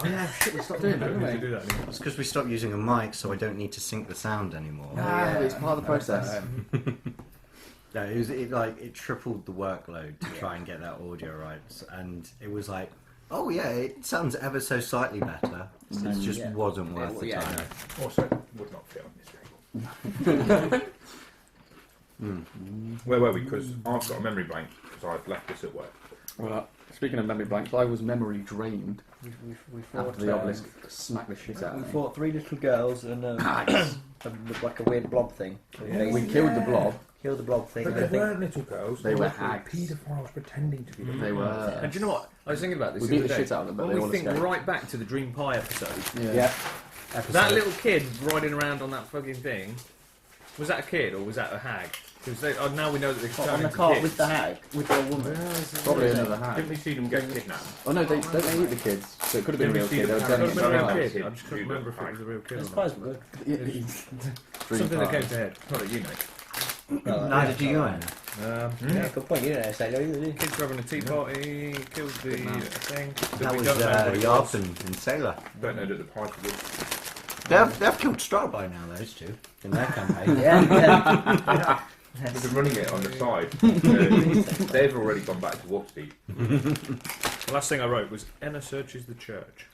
Oh yeah, shit, we stopped doing that, don't didn't need to we? do that anymore. It's because we stopped using a mic, so I don't need to sync the sound anymore. Ah, it's part of the process. Yeah, it tripled the workload to try and get that audio right, and it was like, oh yeah, it sounds ever so slightly better. It just wasn't worth the time. Also, would not fit on this table. Where were we? Because I've got a memory blank because I've left this at work. Well, speaking of memory blanks, I was memory drained We fought, after the obelisk smacked the shit out we of me. fought 3 little girls and Nice. like a weird blob thing. So We killed the blob. killed the blob thing. But And I they think weren't little girls. They were were hags. paedophiles pretending to be little They girls. were. And do you know what? I was thinking about this We the beat other the day. shit out of them, but When they we all think escaped. right back to the Dream Pie episode, Yeah. that little kid riding around on that fucking thing, was that a kid or was that a hag? Because now we know that they can on turn the into cart kids. with the hag, with the woman. Probably another Didn't hag. we see them get kidnapped? Oh no, they eat the kids. So it could have been a real kid. They were Could have turning been a real into kid. I just couldn't remember if it was a real kid I or not. suppose we would. Something that came to head. Not that you know. Neither do you, Ian. Yeah, good point. You don't say no either, do you? Kids were having a tea party, killed the thing. That we was don't know what it was. Yarp and Sailor. Don't know that the party was. They've killed Star by now, those two, in their campaign. Yeah. They've been running it on the side. They've already gone back to Waterdeep. The last thing I wrote was Enna searches the church.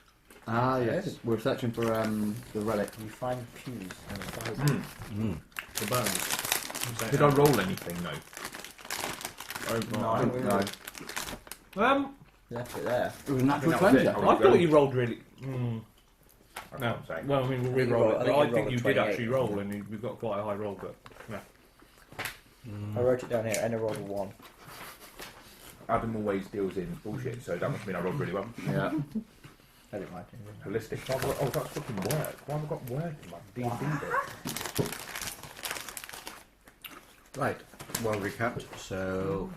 Ah yes, we're searching for the relic. You find pews and a Bible. The bones. Did I roll anything? No. No. Left it there. It was a natural That was it. 20. I I thought you rolled really. That's No, what I'm saying. well, I mean, we'll I think you re-roll rolled- it. I But think I you think rolled you a did 28. actually roll, and we've got quite a high roll. But no. I wrote it down here, and I rolled a 1. Adam always deals in bullshit, so that must mean I rolled really well. Yeah. I didn't write it. Holistic. Oh, that's fucking work. Why have I got work in my D&D book? Right, well recapped. So,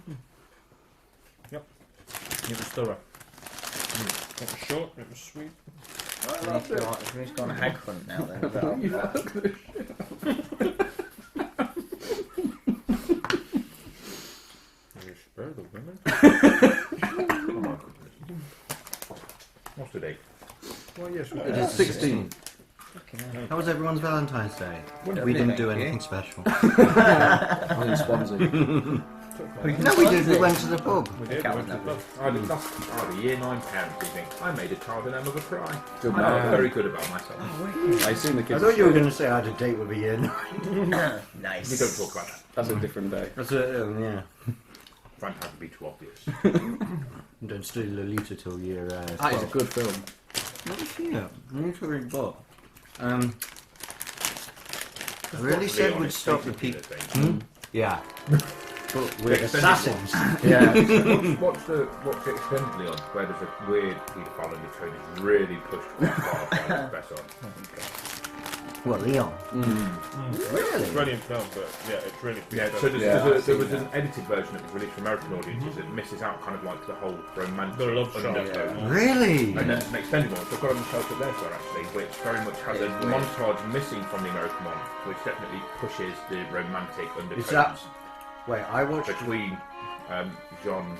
It was thorough. It was short. It was sweet. He's gone a hag hunt now then. as well. You spare the women. Oh my goodness. What's the date? Well, yes, we it did. is 16. Fucking hell. How was everyone's Valentine's Day? Wouldn't We it didn't be, do mate? anything special. I was in Swansea. No, we did. We went to the pub. We did. We went to the pub. I had a year 9 parents evening. I made a child and their mother cry. Good I felt man. very good about myself. I assume the I kids. thought you were going to say I had a date with a year 9. Nice. We don't talk about that. That's a different day. That's it, yeah. Trying to be too obvious. Don't study Lolita till year That is a 12. good film. Let me see it. I need to read book. I really said we'd stop the people. Yeah. But we're assassins. Yeah. What's the extendedly on where there's a weird paedophile undertone is really pushed quite far by the on. What, Leon? Really? Brilliant film, but yeah, it's really. Yeah, so there was an edited version that was released for American audiences that misses out kind of like the whole romantic The love shot, undertone. Really? And then it's an extended one, so I've got it on the shelf up there for actually, which very much has a montage missing from the American one, which definitely pushes the romantic undertones Is that... Wait, I watched... between Jean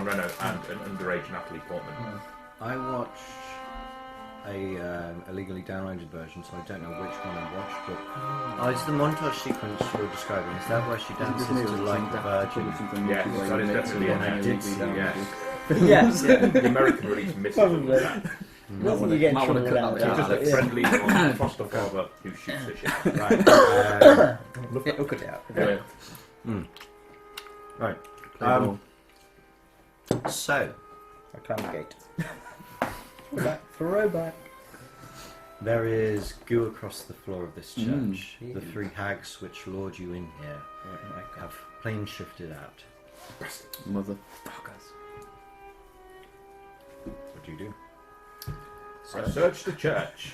Reno and an underage Natalie Portman. I watched a illegally downloaded version, so I don't know which one I watched, but it's the montage sequence you're describing. Is that where she dances to like the Virgin? Yes, that is definitely in there. I did see Yes. Yes, yeah. The American release misses all Probably. that. Nothing you get in Might wanna trouble cut that without bit Just out. a friendly foster father who shoots the shit. Right. Yeah, we'll cut it out. Yeah. Right. So, I climb the gate. Throwback. there is goo across the floor of this church. Mm. The 3 hags which lured you in here have plane shifted out. Motherfuckers. What do you do? I searched the church.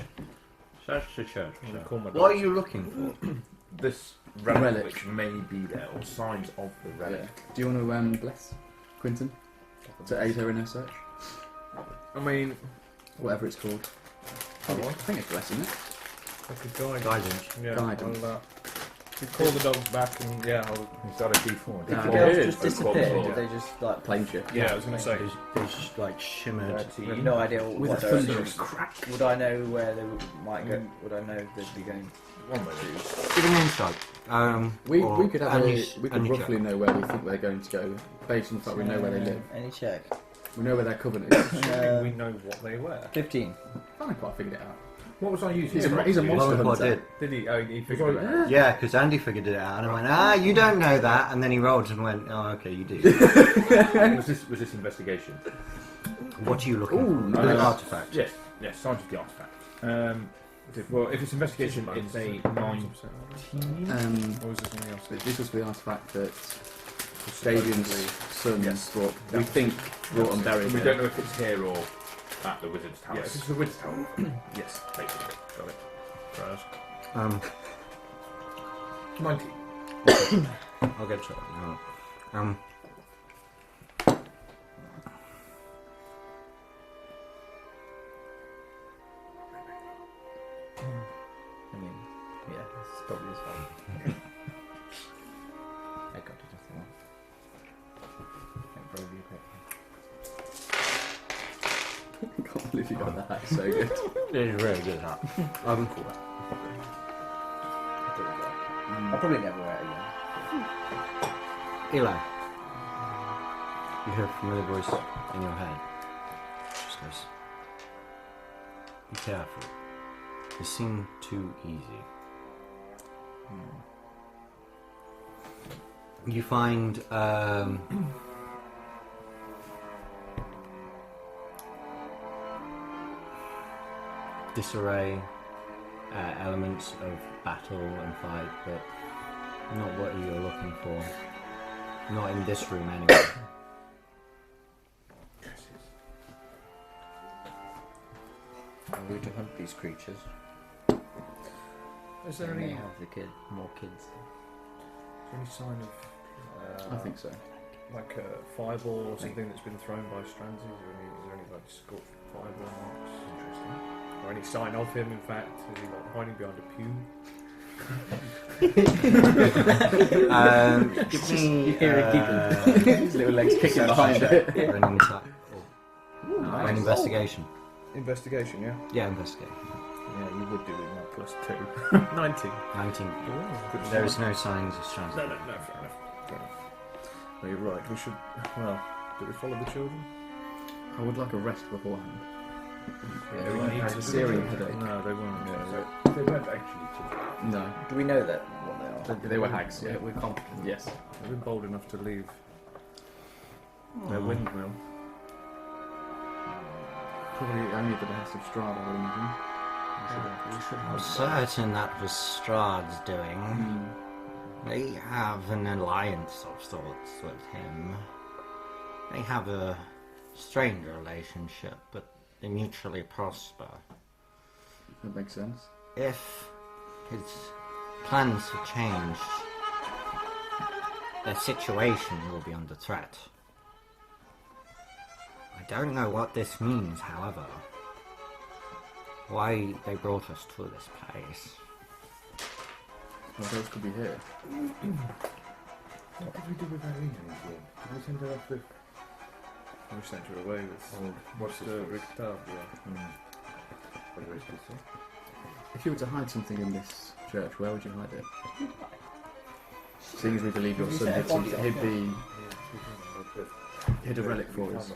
Search the church. I'm gonna call my What are dog. you looking for? This relic, Relic. which may be there, or signs of the relic. Do you want to bless Quinton to aid her in her search? I mean, Whatever it's called. I think it's bless, isn't it? like a guide. Guidance. Yeah, Guidance. I'll, Call the dogs back and Is that a D4? Did Did the the girls girls just disappear? Corpse Did they just like Plane shift. Yeah, I was going to say. They just like shimmered. We have no idea With what a direction. thunderous crack. Would I know where they might go? Would I know they'd be going? One way to. Give an insight. We could have any we could roughly check. know where we think they're going to go, based on the fact we know where they live. Any check? We know where their covenant is. We know what they were. 15. I think I figured it out. What was I using? He's a monster Well, hunter. did. Did he? Oh, he figured it out. Yeah, because Andy figured it out, and I went, you don't know that, and then he rolled and went, oh, okay, you do. was this investigation? What are you looking Ooh, for? nice. The artifact. Yes, scientific artifact. Well, if it's investigation, it's a 19. Or was there something else? This was the artifact that Stadium's sons brought. We think brought and buried. We it. don't know if it's here or at the Wizard's Tower. Yes. If it's the Wizard's Tower. Yes. Basically. Got it. Um, 19. I'll get to it now. I mean, yeah, it's probably as well. I got it just the one. I can't believe you got that hack so good. It's really good, that. I'll probably never wear it again. Eli, you hear a familiar voice in your head. Just goes, be careful. This seemed too easy. You find disarray, elements of battle and fight, but not what you were looking for. Not in this room anyway. Are we to hunt these creatures? Is there They may any have more kids. sign of I think so. like a fireball or something that's been thrown by Strandsy? Is there any like scorched fireball marks? Interesting. Or any sign of him? In fact, is he like hiding behind a pew? Give me You hear it His little legs kicking behind it. for an insight. Or Nice. an investigation. Investigation, yeah. Yeah, investigate. Yeah, you would do it now +2. 19. 19. Good There is sign. no signs of strands. No, fair enough. Fair enough. No, you're right. We should. Well, do we follow the children? I would like a rest beforehand. Yeah, we need to. Syrian headache. No, they won't. They weren't actually children. No. Do we know that what they are? They were hags, yeah. We're confident. Yes. They've been bold enough to leave their windmill. Probably only at the behest of Strahd, I would imagine. I'm certain that was Strahd's doing. They have an alliance of sorts with him. They have a strained relationship, but they mutually prosper. That makes sense. If his plans have changed, their situation will be under threat. I don't know what this means, however. Why they brought us to this place. Well, those could be here. What did we do with Irene in this game? Did we send her off with... We sent her away with What's the Rictar, What is this? If you were to hide something in this church, where would you hide it? Seeing as we believe your son he'd be... Hid a relic for us.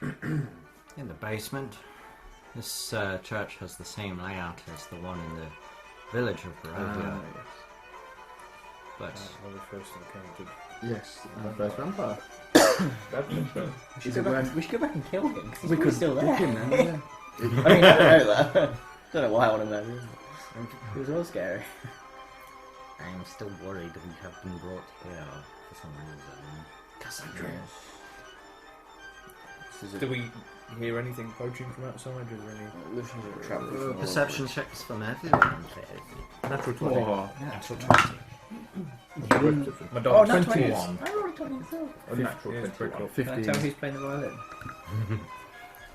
In the basement. This church has the same layout as the one in the village of Barovia. But When we first encountered. Yes, our first vampire. We should go back and kill him. 'cause he's We probably could still book there. him then, yeah. I mean, I don't know that. Don't know why I want to know. It was all scary. I am still worried we have been brought here for some reason. Cassandra. Do we hear anything poaching from outside? Is there any Illusions of travel. Perception checks from everyone, please. natural 20? Oh, Natural 20. My Oh, dog not 20 20. I rolled a 20 myself. A natural Yeah, it's pretty 21. cool. Can I tell who's playing the violin?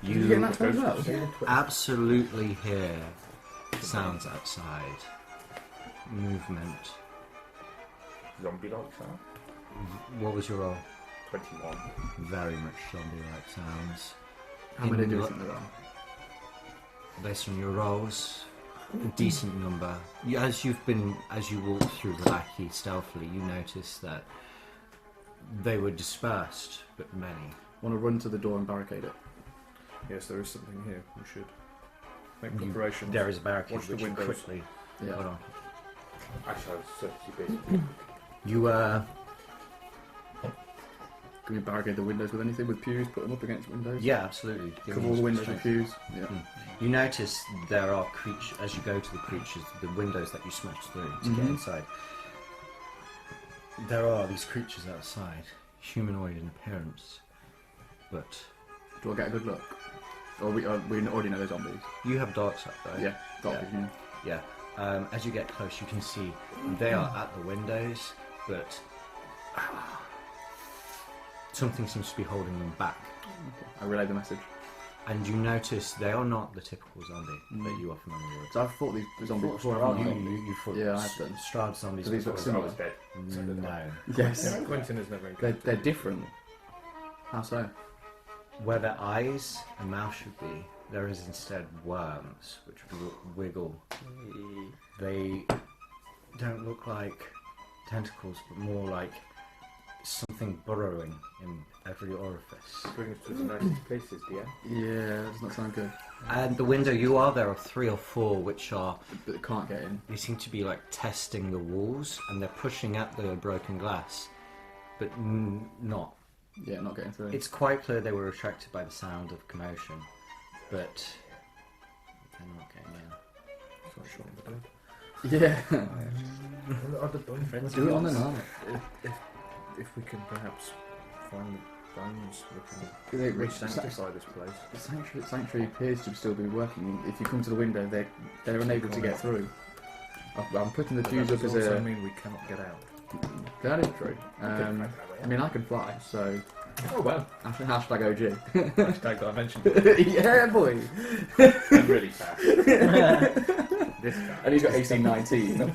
Did you get that as well? absolutely hear sounds outside. movement. Zombie-like sound. What was your roll? 21. Very much zombie-like sounds. How many In do you lo- think there are? Based on your rolls, a decent number. As you walk through Valaki stealthily, you notice that they were dispersed, but many. Want to run to the door and barricade it? Yes, there is something here. We should make preparations. There is a barricade Watch the which you windows. quickly. Yeah. Hold on. I shall search your basement. You Can we barricade the windows with anything? With pews? Put them up against windows? yeah, absolutely. Give Cover me all the some windows with strength. pews? Yeah. You notice there are creatures as you go to the creatures, the windows that you smash through to get Mhm. inside. There are these creatures outside, humanoid in appearance, but Do I get a good look? Or we already know they're zombies? you have dark sight, right? Yeah. Dark Yeah. vision. Yeah. As you get close, you can see they are at the windows, but something seems to be holding them back. I relay the message. And you notice they are not the typical zombie that you are familiar with. So I've fought these zombies Thought before. Strahd haven't I? You thought Yeah, I've done. Strahd zombies Do these look before. I similar? was dead. No. Yes. Quentin is never They're different. How so? Where their eyes and mouth should be, there is instead worms which wiggle. They don't look like tentacles, but more like something burrowing in every orifice. Bring us to the nicest places, dear. Yeah, that does not sound good. And the window you are, there are 3 or 4 which are, But it can't get in. they seem to be like testing the walls, and they're pushing at the broken glass, but not. Yeah, not getting through. It's quite clear they were attracted by the sound of commotion, but they're not getting in. Yeah. Are the boyfriends? Do it on the night. If we can perhaps find the bones, we They- can re-sanctify this place. The sanctuary appears to still be working. If you come to the window, they're unable to get through. I'm putting the But fuse that up does as also a. mean we cannot get out. That is true. I mean, I can fly, so Oh well. hashtag OG. Hashtag dimension. Yeah, boy. I'm really fast. This guy. And he's got AC 19.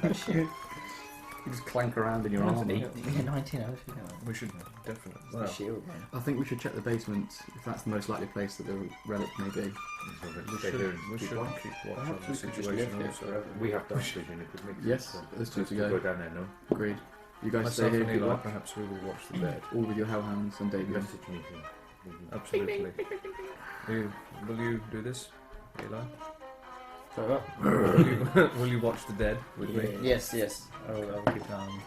You just clank around in your army. Yeah, 19 hours. We should definitely. Well, shield, man. I think we should check the basement if that's the most likely place that the relic may be. We should keep watch on the situation also. We have dark vision if it makes Yes, sense. there's 2 to Go go. down there, no? Agreed. You guys stay Myself here. and Keep Eli, watch. perhaps we will watch the bed. All with your hellhounds and David. Message me. Absolutely. Will you do this, Eli? So, Will you watch the dead with me? yes. I'll keep an eye on them.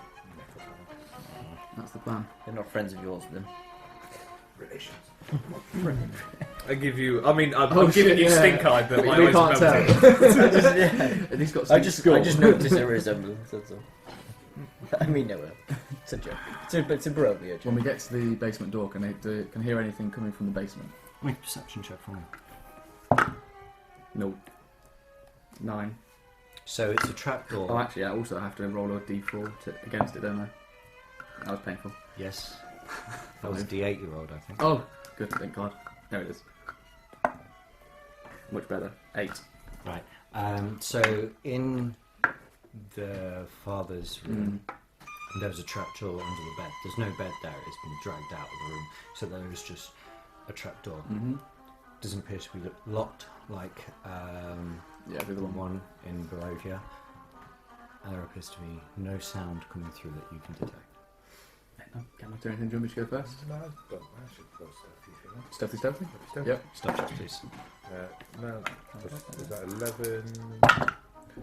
That's the plan. They're not friends of yours, then. Relations. I give you. I mean, I'm Oh, giving shit, you yeah. stink eye, but my we eyes can't are tell. melting. And he's got I some just skull. noticed a resemblance. That's all. I mean, no, it's a joke. It's a brilliant joke. When we get to the basement door, can hear anything coming from the basement? Make a perception check for me. No. 9. So it's a trapdoor. Oh, actually, I also have to roll a d4 against it, don't I? That was painful. Yes. That was a D8 you rolled, I think. Oh, good, thank God. There it is. Much better. 8. Right. So in the father's room, there was a trapdoor under the bed. There's no bed there. It's been dragged out of the room. So there is just a trapdoor. Mm-hmm. Doesn't appear to be locked like Yeah, the the other one. one in Valaki. And there appears to be no sound coming through that you can detect. Can I do anything? Do you want me to go first? No, but I should go stuff if you want. Stealthy, stealthy? Stuff. Yep. Stop checks, please. No, is that 11?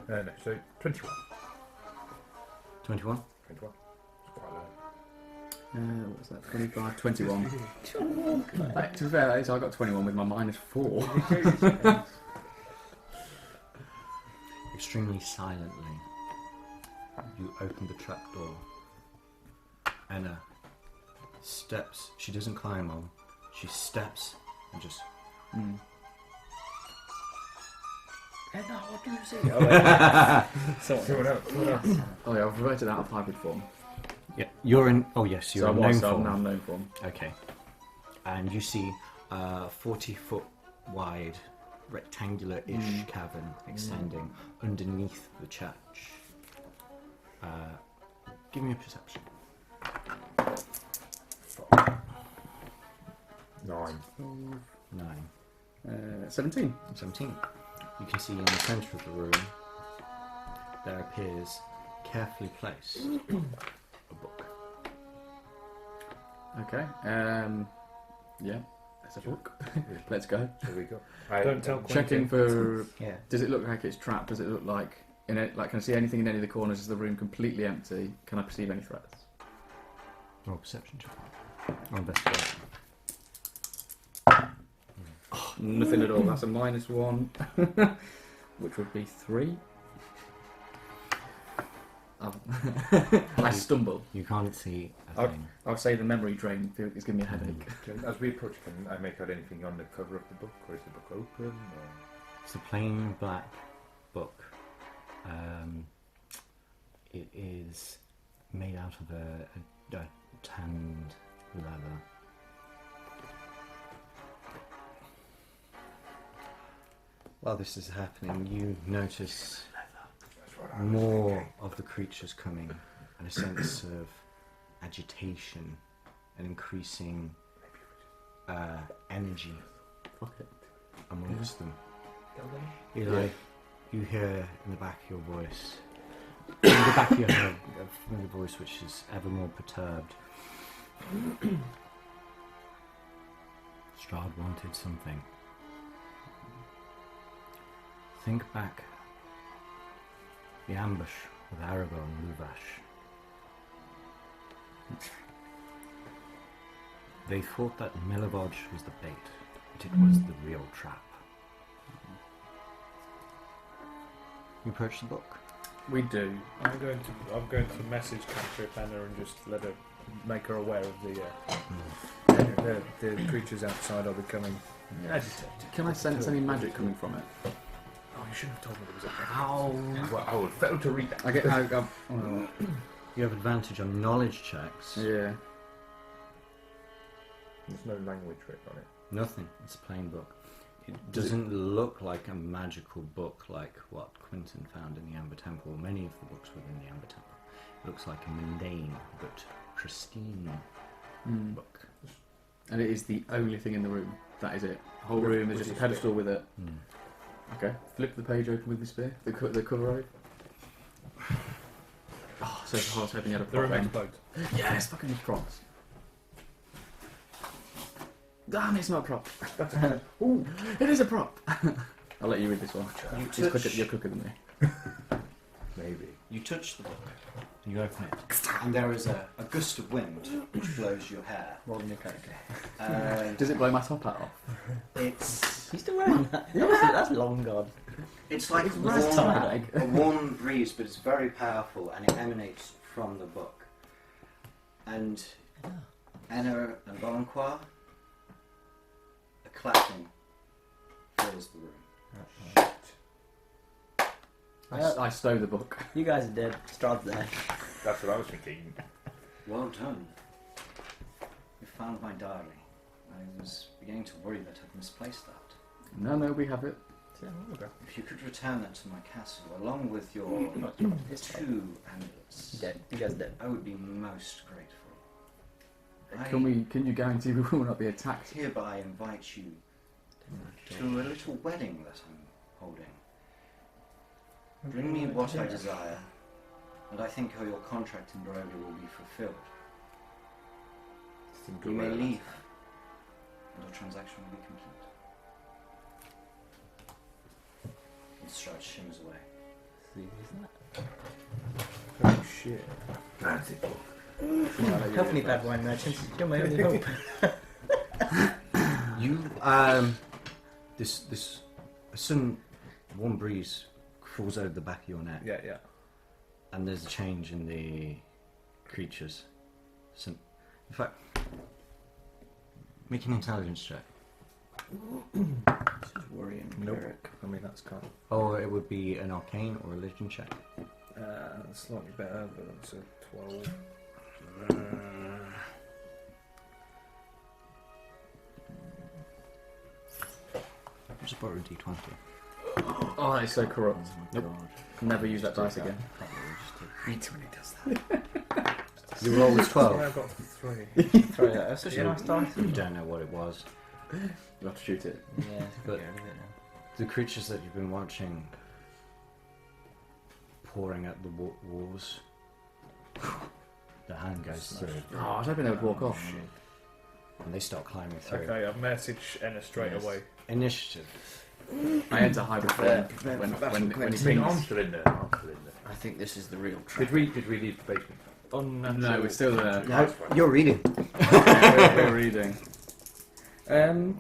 No, so 21. 21? 21. It's quite low. What was that? 25, 21. Like, to be fair, so I got 21 with my -4. Extremely silently, you open the trapdoor. Anna steps. She doesn't climb on. She steps and just. Edna, what do you say? Someone else. Oh yeah, I've reverted out of hybrid form. Yeah, you're in. Oh yes, you're So in I known was, so I'm form. now in known form. Okay. And you see a 40-foot wide, rectangular-ish cavern extending underneath the church. Give me a perception. 9. 9. 17. 17. You can see in the centre of the room there appears, carefully placed, a book. Okay. Yeah. There's a book. Let's go. Here we go. Don't tell Checking Quentin. for. Yeah. Does it look like it's trapped? Does it look like in it? Like, can I see anything in any of the corners? Is the room completely empty? Can I perceive any threats? Roll perception check. Or investigation. Nothing at all. That's a -1, which would be 3. I stumble. You can't see a Oh. thing. I'll say the memory drain is giving me a headache. As we approach, can I make out anything on the cover of the book, or is the book open? Or... It's a plain black book. It is made out of a tanned leather. While this is happening, you notice more of the creatures coming, and a sense of agitation and increasing energy Fuck it. amongst them. Eli, you hear in the back of your voice, in the back of your head, a familiar voice which is ever more perturbed. Strahd wanted something. Think back. The ambush with Aragorn and Luvash. They thought that Milovoj was the bait, but it was the real trap. You approach the book. We do. I'm going to message Cantrip Anna and just let her make her aware of the creatures outside are becoming agitated. Can I sense any magic coming from it? Oh, you shouldn't have told me there was a How? Well, I would fail to read that. I get. You have advantage on knowledge checks. Yeah. There's no language written on it. Nothing. It's a plain book. It doesn't look like a magical book like what Quentin found in the Amber Temple. Many of the books within the Amber Temple. It looks like a mundane but pristine book. And it is the only thing in the room. That is it. The whole room. There's just a pedestal with it. Okay. Flip the page open with the spear. The cover over. Oh, so I was hoping you had a The room prop. explodes. Yes, fucking props. Damn, it's not a prop. Ooh, it is a prop. I'll let you read this one. You're quicker than me. Maybe. You touch the book, and you open it, and there is a gust of wind which blows your hair. Roll your character. Does it blow my top hat off? It's He's still wearing that. That's long gone. it's like It's a ragtag. warm breeze, but it's very powerful, and it emanates from the book. And Anna and Bonquois, a clapping fills the room. I stow the book. You guys are dead. Strahd's there. That's what I was thinking. Well done. You found my diary. I was beginning to worry that I'd misplaced that. No, we have it. If you could return that to my castle, along with your 2 amulets, Dead. You guys are dead. I would be most grateful. Can you guarantee we will not be attacked? Hereby invite you to a little wedding that I'm holding. Bring me what I desire, and I think your contract in Barovia will be fulfilled. You may leave, and our transaction will be complete. And Strahd shimmers away. See, isn't Oh shit. That's it. that? Help me, bad wine merchant. You're my only hope. You, this a sudden warm breeze falls over the back of your neck, Yeah. and there's a change in the creatures. So, in fact, make an intelligence check. This is worrying. Nope. Eric. I mean, that's kind of Or it would be an arcane or religion check. slightly better, but that's a 12. Just borrow a d20. Oh, it's so corrupt. Nope. Never use that dice again. Just Hates when he does that. Your roll was Sorry, 12. I got 3. Throw that. That's such a nice dice. You don't know what it was. You have to shoot it. Yeah, But- get rid of it now. The creatures that you've been watching pouring at the walls, the hand goes through, Oh, I was hoping they would walk off. and they start climbing through. Okay, I've messaged Enna straight Yes. away. Initiative. I enter hybrid form when he I'm pings. still in there. I'm still in there. I think this is the real trap. Did we leave the basement? No, we're still there. No, you're reading. We're reading.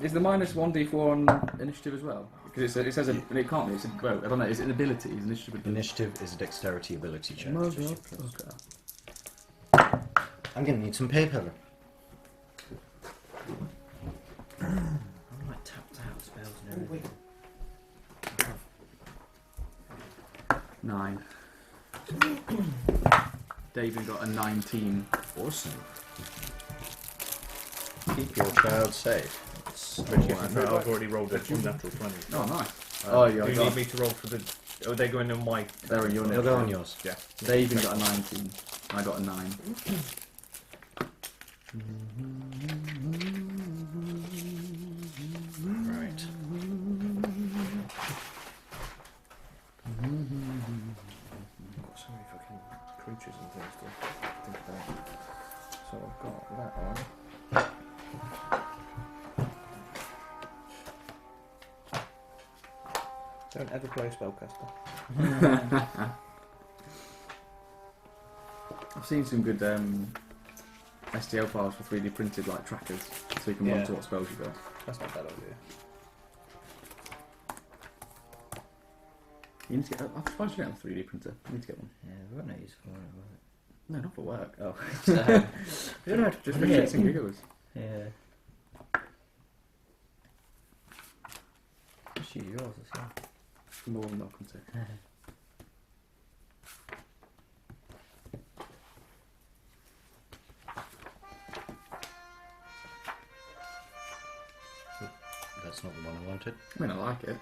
Is the minus 1d4 on initiative as well? Because it says it can't be. It's well, I don't know. Is it an ability? Is initiative? Initiative is a dexterity ability check. Okay. I'm gonna need some paper. I'm like tapped out spells and everything. 9. David got a 19. Awesome. Keep your child safe. I've already rolled a natural 20. Oh, nice. Oh, Do yeah. you need me to roll for the... Are they going on my... They're on your They'll go on yours. Yeah. David got a 19. I got a 9. Right. I've got so many fucking creatures and things to think about. So I've got that on. Don't ever play a spellcaster. I've seen some good STL files for 3D printed like trackers, so you can Yeah. monitor what spells you've got. That's not a bad idea. You need to get. I'm surprised you don't have a 3D printer. You need to get one. Yeah, we've got no use for it, was it? No, not for work. Oh, You don't know, just for Yeah. shits and giggles. yeah. Just use yours as well. More than welcome to. That's not the one I wanted. I mean, I like it.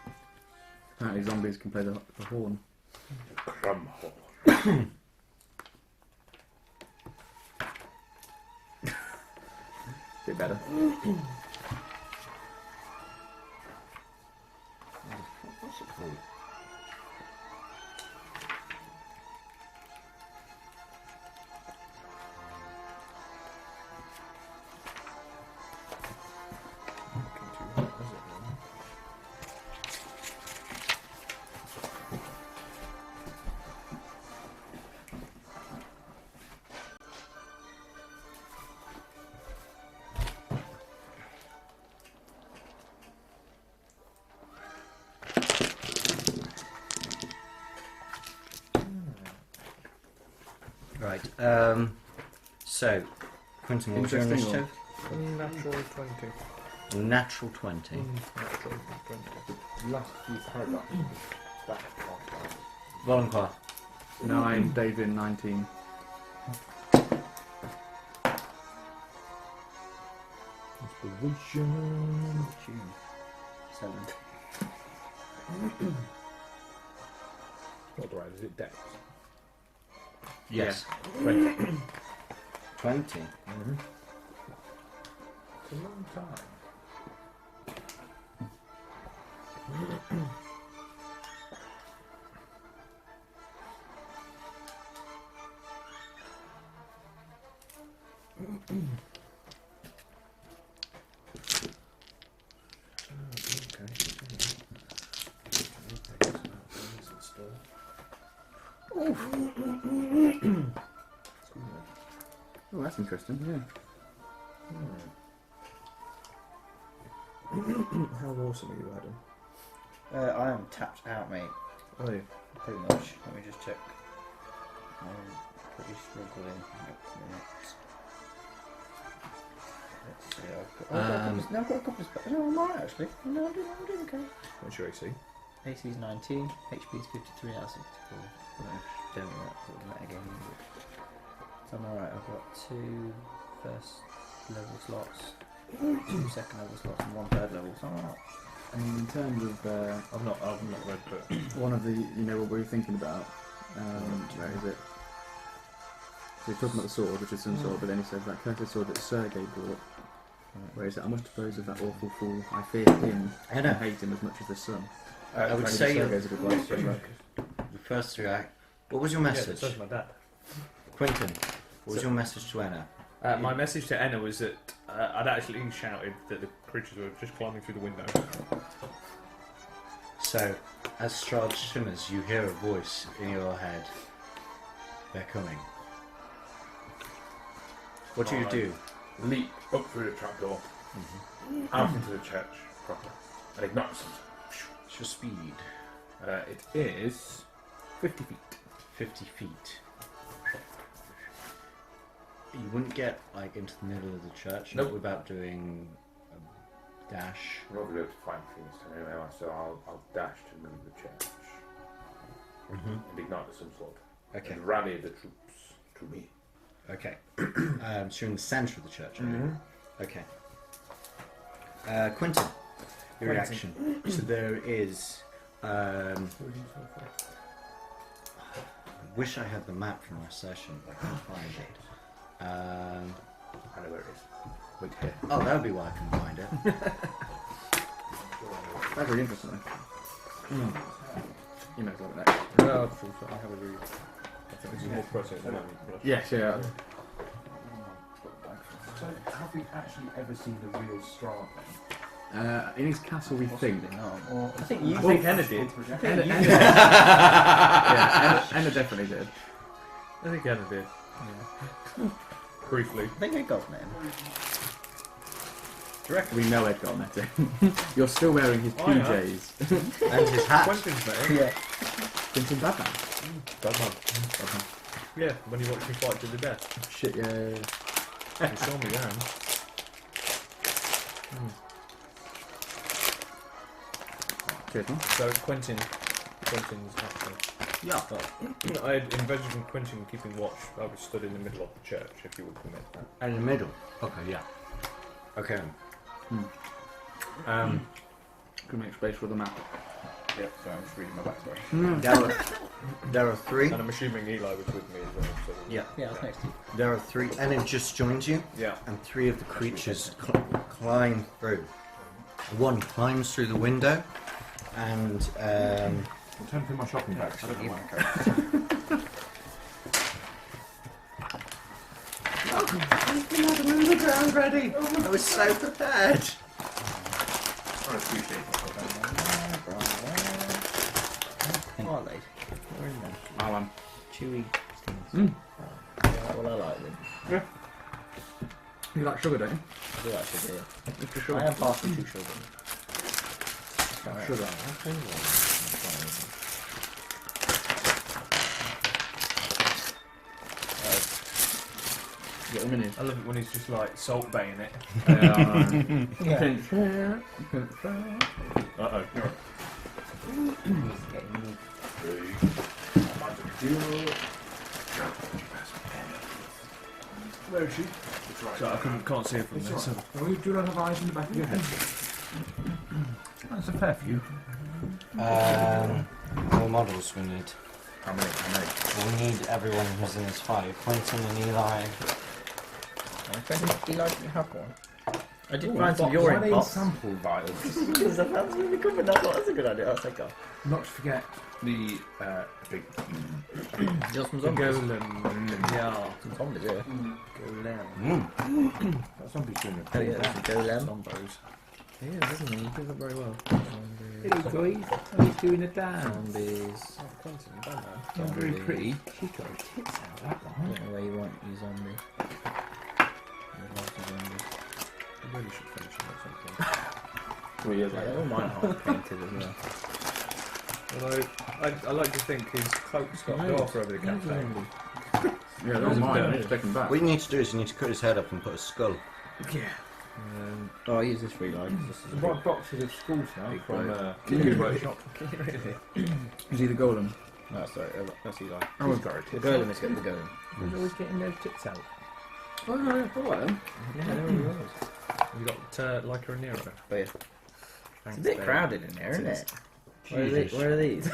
Apparently, zombies can play the horn. Crumhole. Bit better. What's it called? Looking too hot, is it, really? Right. So, Quentin, what's your Interesting initiative? Natural 20. Natural 20. Natural 20. Last few paragraphs. Back half. Volunteer. 9, David 19. Inspiration. Tune. 7. Not right, is it depth? Yes. 20. 20. Mm-hmm. It's a long time. Oh, that's interesting. Yeah. How awesome are you, Adam? I am tapped out, mate. Oh, yeah. Pretty much. Let me just check. I'm pretty struggling at the minute. Let's see. I've got a couple of spells. No, I'm alright actually. No, I'm doing okay. What's your AC? AC is 19, HP is 53 out of 64. I don't know that sort of meta game. So I'm alright. I've got 2 first level slots, 2 second level slots, and 1 third level. So I'm alright. And in terms of I've not read, but one of the, what we were thinking about, where is it? So he's talking about the sword, which is some sword, but then he says that cursed sword that Sergei brought. Where is it? I must dispose of that awful fool. I fear him and hate him as much as the sun. I would say Sergei's a good place to go. the first three acts. What was your message? Yeah, so my dad. Quentin, what was your message to Anna? My message to Enna was that I'd actually shouted that the creatures were just climbing through the window. So, as Strahd shimmers, you hear a voice in your head. They're coming. What do you do? Leap up through the trapdoor, out into the church proper, and ignite some. What's your speed? It is 50 feet. 50 feet. You wouldn't get like into the middle of the church without doing a dash. I'm not going to be able to find things anyway, so I'll dash to move the church and ignite of some sort. Okay. And rally the troops to me. Okay. So you're in the centre of the church. Okay. Quentin, your reaction. So there is. I wish I had the map from our session, but I can't find it. I know where it is. Wait here. Oh, that would be why I can find it. That's really interesting. You know about that. No, I'm sure, I have a read. I think this is more process than Yes, yeah. So, have we actually ever seen the real Strahd then? In his castle, we think. Or I think you think Enna did. Enna definitely did. I think Enna did. Yeah. Briefly. I think I got met him. Do you reckon? We know Edgar met him. You're still wearing his I know. PJs. And his hat. Quentin's met him. Yeah. Quentin Batman. Batman. Yeah, when you watched me fight to the death. Shit, yeah. You saw me then. Cheers, man. So Quentin's actually. Yeah. I had envisioned Quentin keeping watch. I was stood in the middle of the church, if you would permit that. In the middle. Okay, yeah. Okay. Could make space for the map. Yep, so I'm just reading my backstory. There are three. And I'm assuming Eli was with me as well. So Yeah. Yeah, I was next to you. There are three. And it just joins you. yeah. And three of the creatures climb through. One climbs through the window, and I'm turning through my shopping bag. I don't know the ground ready. I was so prepared. I appreciate Are they? Alan. Chewy things. Yeah, well, I like them. You like sugar, don't you? I do actually do. Extra sugar. I am partial to sugar. Sugar. Get them in here. I love it when he's just like salt baying it. Yeah. Pinch here. Uh-oh. Where is she? So I can't see it from there. So. You do not have eyes in the back of your head. That's a fair few. More models we need. How many? We need everyone who's in this fight. Quentin and Eli. Eli didn't have one. I did Ooh, find some why urine they box. sample vials? Because I found some in the cupboard. I thought that's a good idea. I'll take off. Not to forget the big. Just some The zombies. golem. Yeah. Some zombies, yeah. Golem. That's something sooner. Oh yeah, that's a golem. Zombos. Yeah, doesn't he? He does it very well. Hello guys, he's doing a dance. Zombies. Oh, Quentin, you done that. Not very Zombies. pretty. She's got her tits out, that I one. don't know where you want your zombie. There's lots of zombies. You really should finish it or something. 3 years Yeah, later. all mine are painted as well. Although, I like to think his cloak's got a door over the cafe. Yeah, that was mine. I need to take them back. What you need to do is you need to cut his head up and put a skull. Yeah. Oh, I use this for Eli. This is There's one boxes of school stuff from Really? workshop. Really? Is he the golem? No, sorry, that's Eli. Oh, He's got her The tits golem is getting the golem. He's always getting their tits out. Oh, no, yeah, all right then. Yeah, there he was. You got Leica and Nero. But yeah, it's Thanks, a bit Dave. crowded in there, isn't It is. it? Where are these?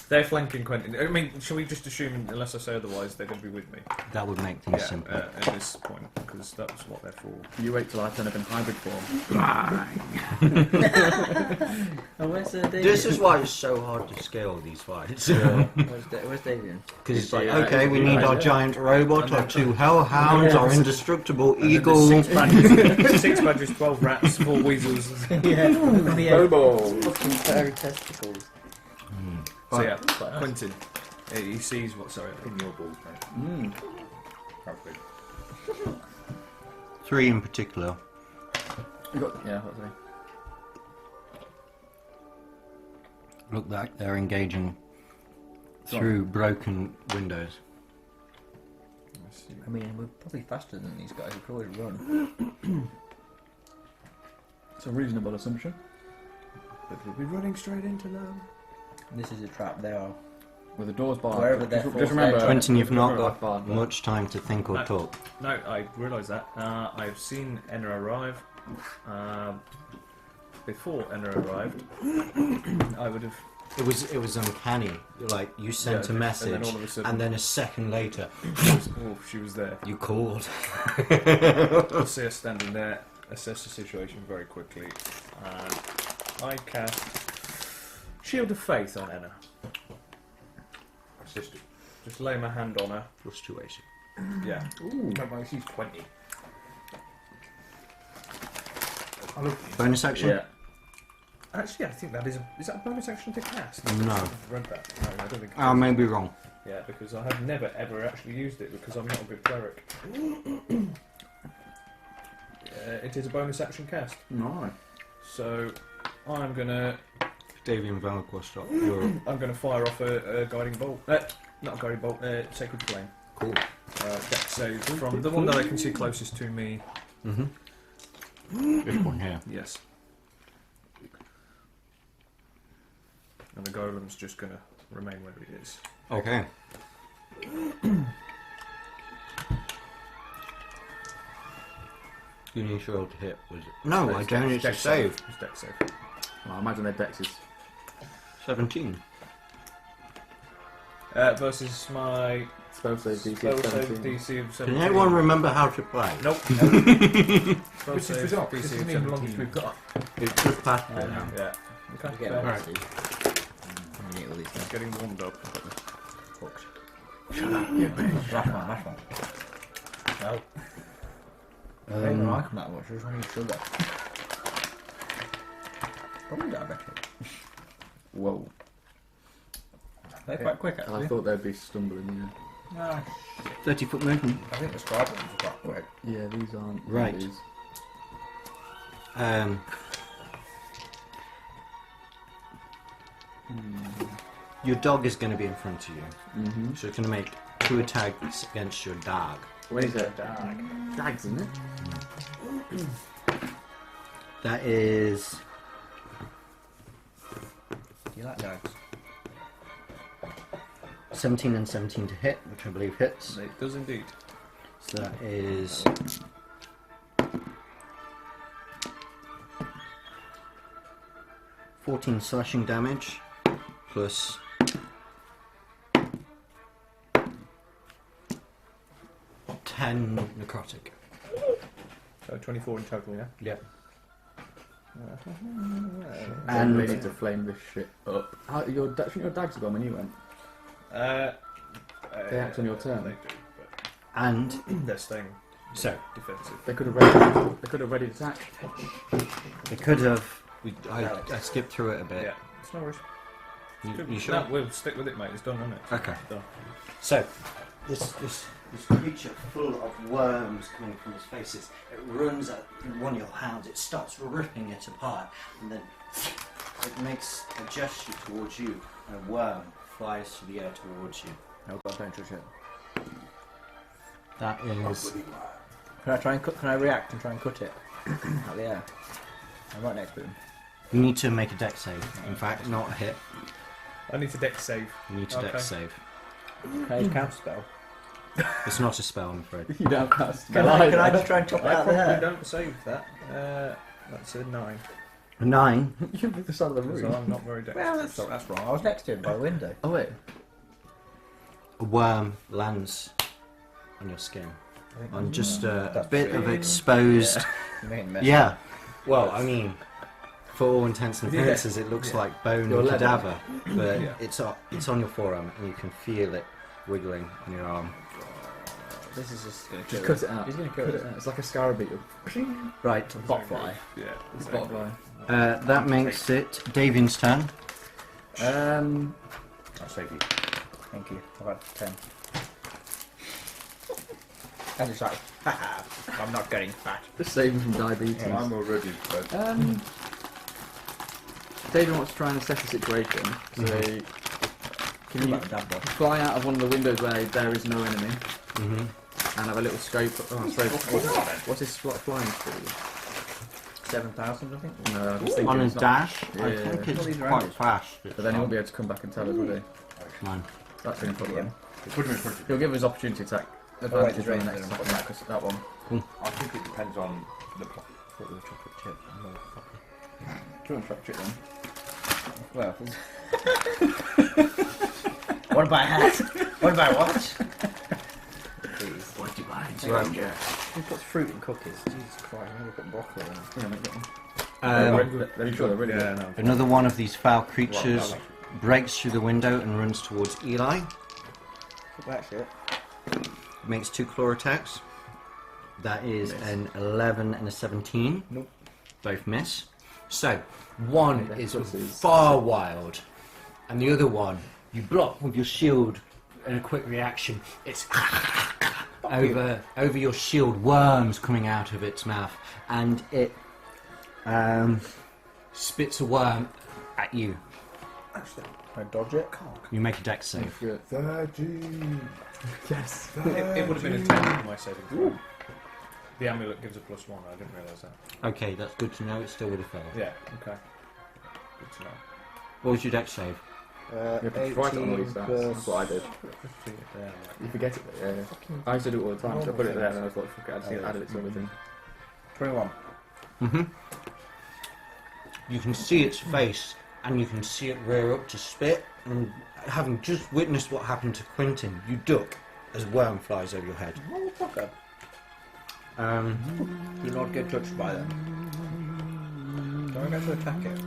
They're flanking Quentin. I mean, shall we just assume, unless I say otherwise, they're going to be with me? That would make things simple. At this point, because that's what they're for. You wait till I turn up in hybrid form. Oh, where's David? This is why it's so hard to scale these fights. Where's David? Because it's Like, like, okay, we need our giant robot, our 2 hellhounds, Yeah. our indestructible And then eagle. there's 6 badgers, 6 badgers, 12 rats, 4 weasels. Bobo! Fucking furry testicles. So yeah, Quentin, he sees what's sorry. In your balls, mate. Hopefully. 3 in particular. You got, yeah, that's it. Look like they're engaging through broken windows. I mean, we're probably faster than these guys. We could always run. It's a reasonable assumption. But we'll be running straight into them. This is a trap. They are. With the doors barred. Wherever they're just forced, remember, they're Quentin, you've not remember got barred, but- much time to think or No. talk. No, I realise that. I've seen Enna arrive. Before Enna arrived, I would have. It was uncanny. Like you sent a and message, then all of a sudden, and then a second later, she was there. you called. I see her standing there, assess the situation very quickly, and I cast Shield of Faith on Enna. Just lay my hand on her. Plus 2 AC. Yeah. Remember, she's 20. I love Bonus action? Yeah. Actually, I think that is that a bonus action to cast? No. I've read that. No, I don't think. it I is. may be wrong. Yeah, because I have never ever actually used it because I'm not a good cleric. It is a bonus action cast, No. so I'm gonna Davian Valak, stop. I'm gonna fire off a guiding bolt. Not a guiding bolt. Sacred flame. Cool. Dex save from the one that I can see closest to me. Mm-hmm. This one here. Yes. And the golem's just gonna remain where it is. Okay. You need to roll to hit, was it? No, I don't need to Dex save. It's dex save. Well, I imagine their dex is 17. Versus my spell save DC spell of save 17. DC of 17. Can anyone remember how to play? Nope. Spell Which save is bizarre, DC this of isn't even the longest 17. we've got. It's just past it now. Yeah. Okay, We get fair. one, see. We need all these It's getting warmed up. fucked. Last one. No. I don't like them that much. I just want to eat sugar. Probably diabetic. Whoa. They're quite quick, I actually. thought they'd be stumbling, No, 30-foot movement. I think the scribe ones are quite quick. yeah. These aren't. Right. These. Your dog is going to be in front of you. Mm-hmm. So it's going to make 2 attacks against your dog. What is it? Dags, isn't it? That is... Do you like dogs? 17 and 17 to hit, which I believe hits. It does indeed. So that is... 14 slashing damage, plus 10 necrotic. So 24 in total, yeah? Yep. And we And need to flame this shit up. Your dags gone when you went. They act on your turn. They do, and but they're staying so defensive. They could have ready. They could have ready to attack. they could have. I skipped through it a bit. Yeah, it's no worries. You sure? No, we'll stick with it, mate. It's done, isn't it? Okay. It's done. So, this creature full of worms coming from its faces, it runs at one of your hounds, it starts ripping it apart, and then it makes a gesture towards you, and a worm flies through the air towards you. Oh god, don't touch it. That is... Can I try and cut? Can I react and try and cut it? Out the air. I'm right next to him. You need to make a dex save. In fact, not a hit. I need to dex save. You need to Okay. dex save. Can I use counter spell? It's not a spell, I'm afraid. You don't cast. Can I just try and chop it I out of the probably hair? don't save that. That's a 9. A 9. You're on the other side of the room. So I'm not very dexterous. Well, that's wrong. I was next to him by the window. Oh wait. A worm lands on your skin. On just a That's bit of pretty- exposed. You made a mess. Yeah. Well, I mean, for all intents and purposes, it looks like bone Your and leather. cadaver, but Yeah. it's on your forearm and you can feel it wiggling on your arm. This is just going to Just kill cut it out. He's going to kill Cut it. it out. It's like a scarab beetle. Right. Botfly. Yeah. It's botfly. That makes it Davian's turn. I'll save you. Thank you. I've had 10. And it's like, haha, I'm not getting fat. Just saving from diabetes. Yeah. I'm already fed. David wants to try and assess the situation. So, can you Like that boy. fly out of one of the windows where there is no enemy Mm-hmm. and have a little scope? Oh, I suppose. What's his flying speed? 7,000, I think. No, I'm just thinking On a it's not- dash, Yeah, I yeah, think yeah. it's These are quite angles. fast. But then he won't be able to come back and tell us, will he? Fine. That's the problem. Put him in front of you. He'll give us opportunity attack Oh, wait, advantage there's on the range next there. attack, because that one. I think it depends on the plot. Thought we were chocolate chip. Do you want to try it then? Well, what about hat? What about watch? Please. What do you buy? Right. Who puts fruit in cookies? Jesus Christ, I never put broccoli in. Yeah, make that one. Um, They're sure they're really Yeah, good. no. Another one of these foul creatures Well, breaks through the window and runs towards Eli. That's it. Makes 2 claw attacks. That is Miss. an 11 and a 17. Nope. Both miss. So, one Okay, is this is- far wild, and the other one, you block with your shield in a quick reaction. It's over your shield, worms coming out of its mouth, and it spits a worm at you. Actually, I dodge it. You make a dex save. Good. 13. Yes. It would have been a 10 for my saving throw. The amulet gives a +1, I didn't realise that. Okay, that's good to know. It still would have failed. Yeah, okay. Good to know. What was your dex save? You have to write it on all these stats. That's what I did. Yeah, You forget it, yeah. I used to do it all the time, so I put it there and I was like, fuck it, I just added it to everything. 21. Mm-hmm. You can see its face, and you can see it rear up to spit. And having just witnessed what happened to Quentin, you duck as a worm flies over your head. Motherfucker. Do not get touched by them. Don't get to attack it.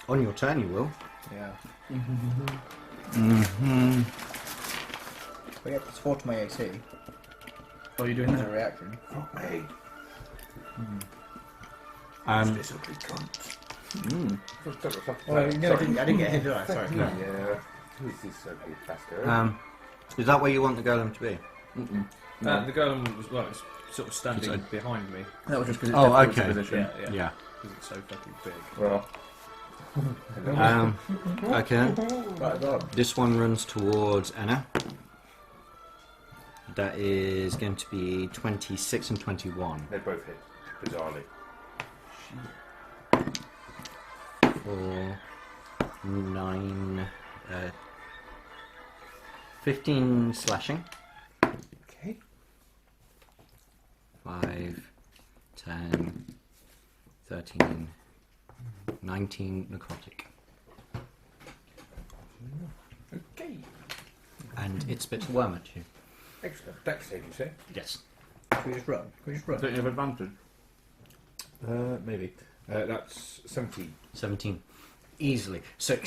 On your turn, you will. Yeah. Mm-hmm. But yeah, it's 4 to my AC. Oh, you're doing As a that? reaction. Fuck me. This ugly cunt. Well, no, I didn't get hit, did I? Sorry. No. Yeah. Who's this ugly bastard? Is that where you want the golem to be? Mm-mm. The golem was, well, it's sort of standing behind me. That was just because it's Oh, difficult to okay. position. Yeah, Yeah. because it's so fucking big. Well, Okay. Right, go on. This one runs towards Anna. That is going to be 26 and 21. They both hit, bizarrely. 4, 9, 15 slashing. Okay. 5, 10, 13, 19 necrotic. Okay. And it spits a worm at you. Excellent. Dex save, you say? Yes. Can we just run? Can we just run? don't you have advantage? Maybe. That's 17. 17. Easily. So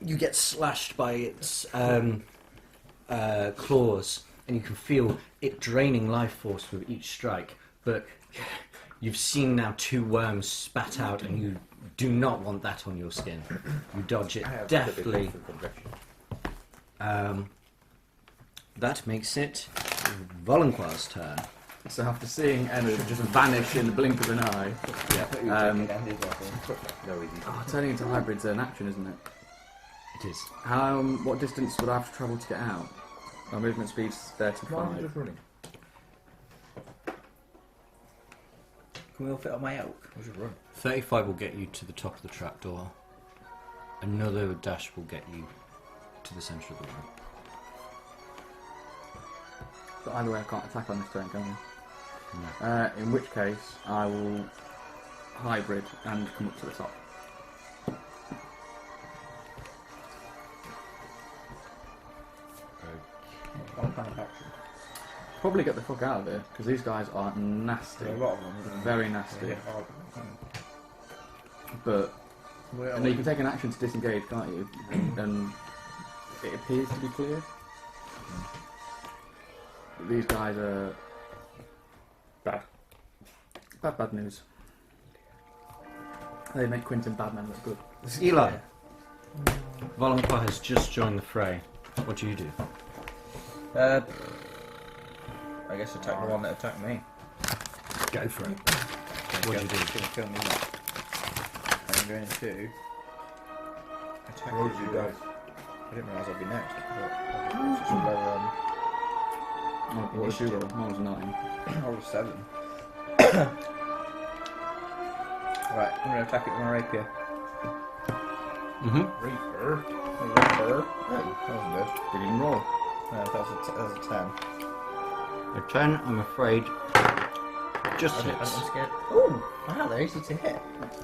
you get slashed by its claws, and you can feel it draining life force with each strike. But you've seen now 2 worms spat out, and you do not want that on your skin. You dodge it I have deftly. different complexion. That makes it Volanquoir's turn. So after seeing Enna just vanish in the blink of an eye, No, easy. turning into hybrid's an action, isn't it? It is. What distance would I have to travel to get out? My movement speed's 35. Mine just running. Can we all fit on my elk? We should run. 35 will get you to the top of the trapdoor. Another dash will get you to the centre of the room. But either way, I can't attack on this turn, can I? No. In which case, I will hybrid and come up to the top. One kind of action. Probably get the fuck out of here, because these guys are nasty. A lot of them. Very nasty. Yeah, hard. But and you can take an action to disengage, can't you? And it appears to be clear. But these guys are Bad. bad news. They make Quentin Badman look good. Eli. Valaki has just joined the fray. What do you do? I guess attack the one that attacked me. Go for it. What do you do? It's gonna kill me. I'm going to attack Roll you you guys. guys. I didn't realise I'd be next. But just go, What was you roll? Mine was 9. I was 7. Right, I'm going to attack it with my rapier. Mm-hmm. Reaper. Rapier. Oh, that wasn't good. Didn't even roll. No, that was a 10. A 10, I'm afraid, just I'm hits. scared. Oh, wow, they're easy to hit.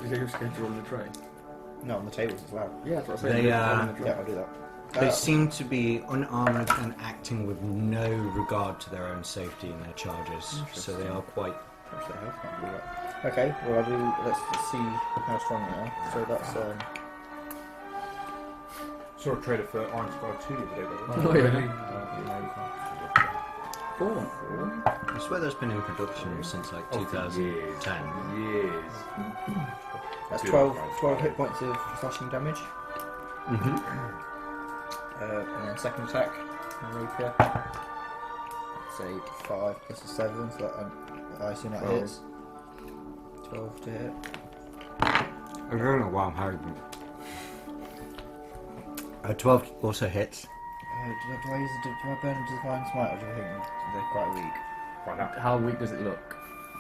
Did you just get to roll in the tray? No, on the tables as well. Yeah, that's what I said. They, Roll in the tray. Yeah, I'll do that. They seem to be unarmoured and acting with no regard to their own safety in their charges, so they are quite... Push their health, can't do that. Okay, well I'll do, let's see how strong they are. So that's, Saw a trailer for Iron Sky 2 the other day. Oh, yeah. 4. I swear that's been in production since like Oh, for 2010. Years. that's Good. 12 hit points of slashing damage. Mm-hmm. And then second attack, rapier. Say 5 plus a 7, so that I assume that 12. hits. 12 to hit. I don't know why I'm hiding. 12 also hits. Do I burn a divine smite, or do I think they're quite weak? Find out. How weak does it look?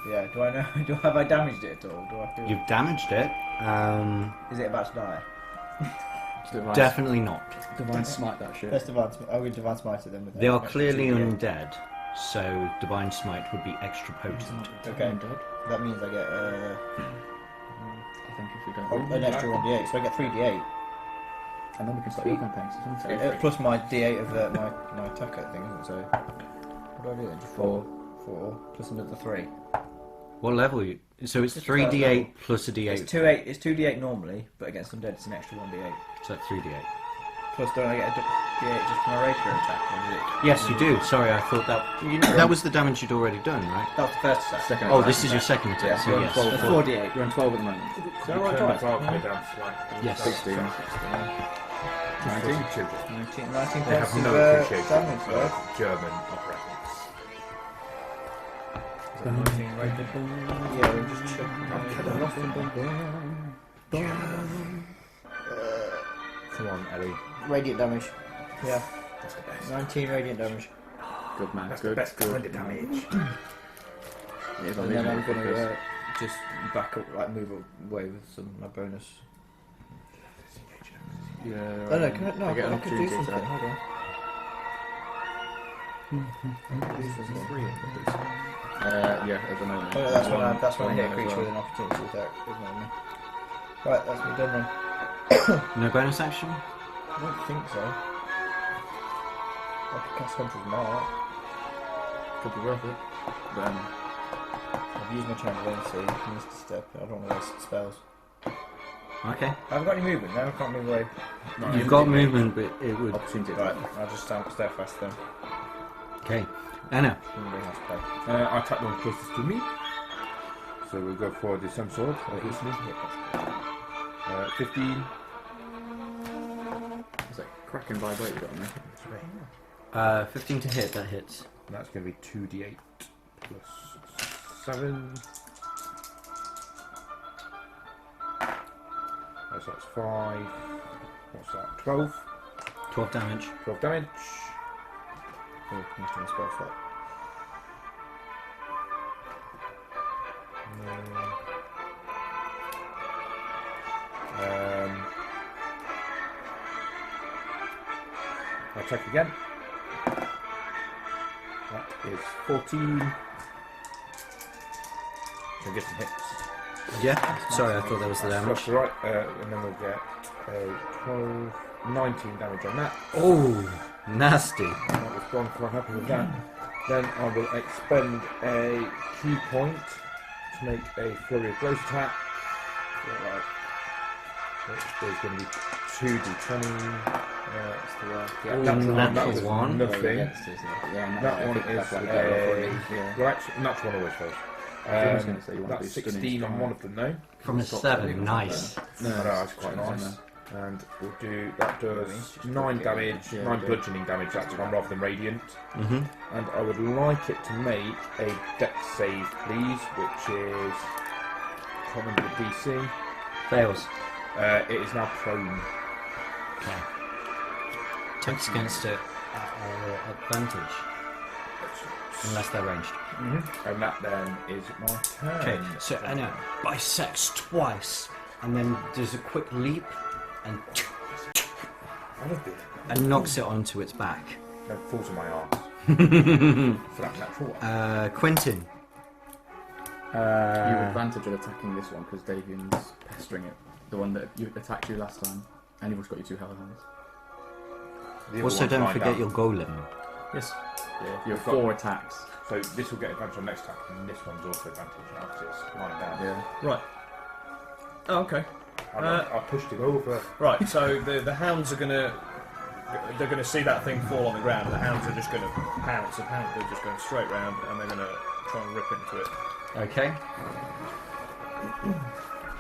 Yeah, do I know? Have I damaged it at all? Do I feel? You've damaged it. Is it about to die? Definitely not. Divine smite that shit. Let's divine smite. I'll go divine smite it then. With They are that. clearly 2d8. undead, so Divine Smite would be extra potent. Okay. I'm dead. That means I get I think if we don't. an extra 1d8, so I get 3d8 And then we can start your campaigns. isn't it? plus my d8 of my attack, I think. Isn't it? So what do I do then? Just 4 plus another 3. What level are you? So it's Just 3d8 plus a d8. It's 2 8. It's 2d8 normally, but against undead it's an extra 1d8. So that's 3d8. Plus, don't I get a d8 just from my rapier attack? Or is it? Yes, you do. Sorry, I thought that was the damage you'd already done, right? That was the first attack. Second Oh, attack. this is your second attack. Yeah, So you're on yes. 12. That's 4d8. You're on 12 at the moment. Is that You right? turn the Right. Valkyrie down slightly. Yes. 16. 19. 19 They points have of no appreciation damage, for though. German operators. Is that 19 rated? Yeah, we're just checking. Come on, Ellie. Radiant damage. Yeah, That's the best. 19 radiant damage. Good man. That's good. the best good. kind of damage. It is on And these then I'm ones gonna because- just back up, like move away with some my bonus. Yeah. Oh no, can I, no, I get an I could do opportunity something. attack. Hold on. Yeah, at the moment. Oh, no, that's when I One hit a as creature well. with an opportunity attack. Ignore me. Right, that's me done then. No bonus action? I don't think so. I could cast Hunter's Mark. Could be worth it. But, I've used my transparency. I missed a step. I don't want to waste spells. Okay. I haven't got any movement now. I can't move away. You've got movement, but it would. opportunity Right, attack. I'll just stand steadfast then. Okay. Anna. Nobody has to play. I attack the one closest to me. So we'll go for the same sword, obviously. 15. It's like cracking vibrate you got on there. 15 to hit, that hits. And that's going to be 2d8 plus 7. So that's 5. What's that? 12. 12 damage. 12 damage. Oh, I'm just going to spell slot. I attack again. That is 14. So I get some hits. Yeah. Sorry, I thought that was the damage. That's right, and then we'll get a 12, 19 damage on that. Oh, nasty. That was gone, quite happy with that. Then I will expend a key point to make a flurry of blows attack. There's going to be 2d20. That's the one. Yeah, natural one. Nothing. Yeah, That one is a... Yeah. Well, actually, natural one always fails. I was going to say you want to That's do 16 on one of them, no? From a 7, nice. No, that's quite nice. And we'll do, that does 9 damage, 9 bludgeoning damage that time rather than radiant. Mm-hmm. And I would like it to make a dex save, please, which is... I can't remember the DC. Fails. It is now prone. Okay. Attacks against it at advantage. Unless they're ranged. Mm-hmm. And that then is my turn. Okay, so Anna bisects twice and then does a quick leap and knocks it onto its back. No, falls on my arse. For that natural one. Quentin. You have advantage of attacking this one because Davian's pestering it. The one that you attacked you last time, and you've also got your 2 hellhounds. The other Also, one's don't lying forget down. your golem. Yes. Yeah. You have I've got- 4 attacks. So this will get advantage on next attack, and this one's also advantage now because it's lying down. Yeah. Right. Oh, okay. And I pushed it over. Right. So the hounds are gonna see that thing fall on the ground. The hounds are just gonna pounce. They're just going straight round, and they're gonna try and rip into it. Okay.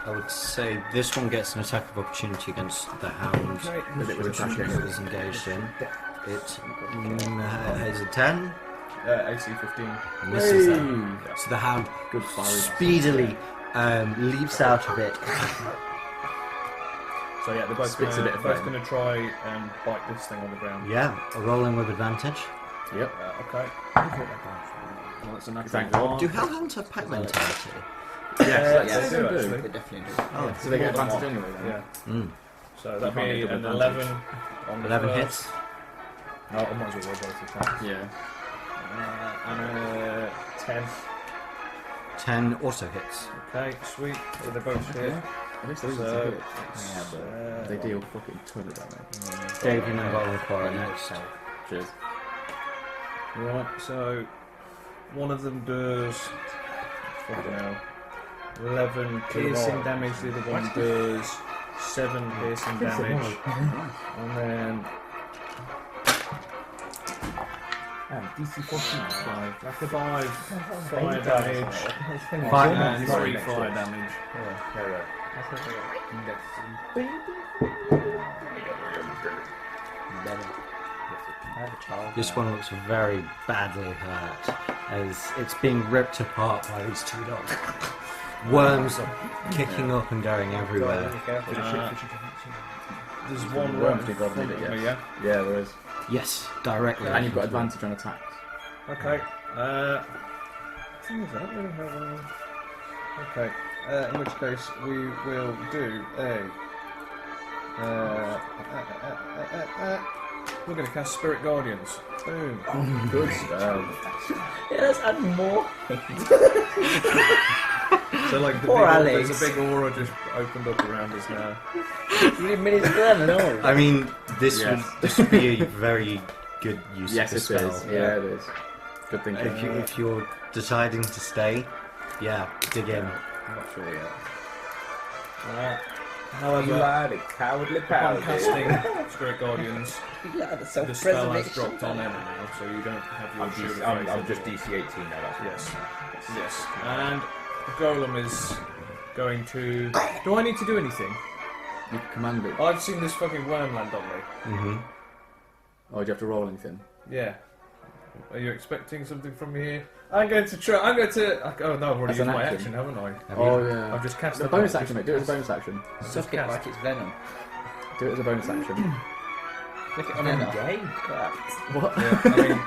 I would say this one gets an attack of opportunity against the hound Because it was attacking. it was engaged in. It has a 10. AC 15. Misses that. So the hound Good fire. speedily leaps out of it. So yeah, they're both Spits a bit of both flame. going to try and bite this thing on the ground. Yeah, rolling with advantage. Yep. Okay. Well, that's a natural Exactly. one. Do hellhounds have pack mentality? Yes, yes, they they do, do. actually. They definitely do. Oh, So they get More than advantage one. anyway then. Yeah. mm. So that'd can't be get an double 11 on the 11 first. hits. Oh, I might as well roll both attacks. Yeah. And 10. 10 also hits. Okay, sweet. So they're both hit. At least there is So, a hit. Yeah, but They deal fucking ton of damage. Dave, you know Valaki next. Cheers. Right, so one of them does fucking hell, 11 piercing damage, the other one does 7 piercing damage, and then DC 14. 5 damage, 5 and damage. 3 fire damage. This one looks very badly hurt as it's being ripped apart by these 2 dogs. Worms are kicking up and going everywhere. There's one Worms right do in God front need of it, me, yes. yeah? Yeah, there is. Yes, directly. And you've got advantage on attacks. Okay. Thing is, I don't really have any. Okay. In which case, we will do a. We're going to cast Spirit Guardians. Boom. Good stuff. yeah, let's add more. So like the Poor big, Alex. there's a big aura just opened up around us now. You need minutes for them, no? I mean, this Yes. would be a very good use Yes, of it the spell. is. Yeah, it is. Good thinking. If you're deciding to stay, yeah, dig in. I'm not sure yet. You However, are the cowardly upon coward. casting Spirit Guardians, Yeah, the the spell has self-preservation. dropped on Emma now, so you don't have your shield of I'm faith just anymore. DC 18 now. That's Yes. Yes. And the Golem is going to. Do I need to do anything? You command it. I've seen this fucking worm land on me. Mm-hmm. Oh, do you have to roll anything? Yeah. Are you expecting something from me here? I'm going to try. I'm going to. Oh no, I've already As used an my action. action, haven't I? Oh, yeah. I've just cast The it. bonus action, mate. Do it as a bonus action. Suck it like it's venom. Do it as a bonus action. I mean, Venom. Crap. What? yeah, I mean,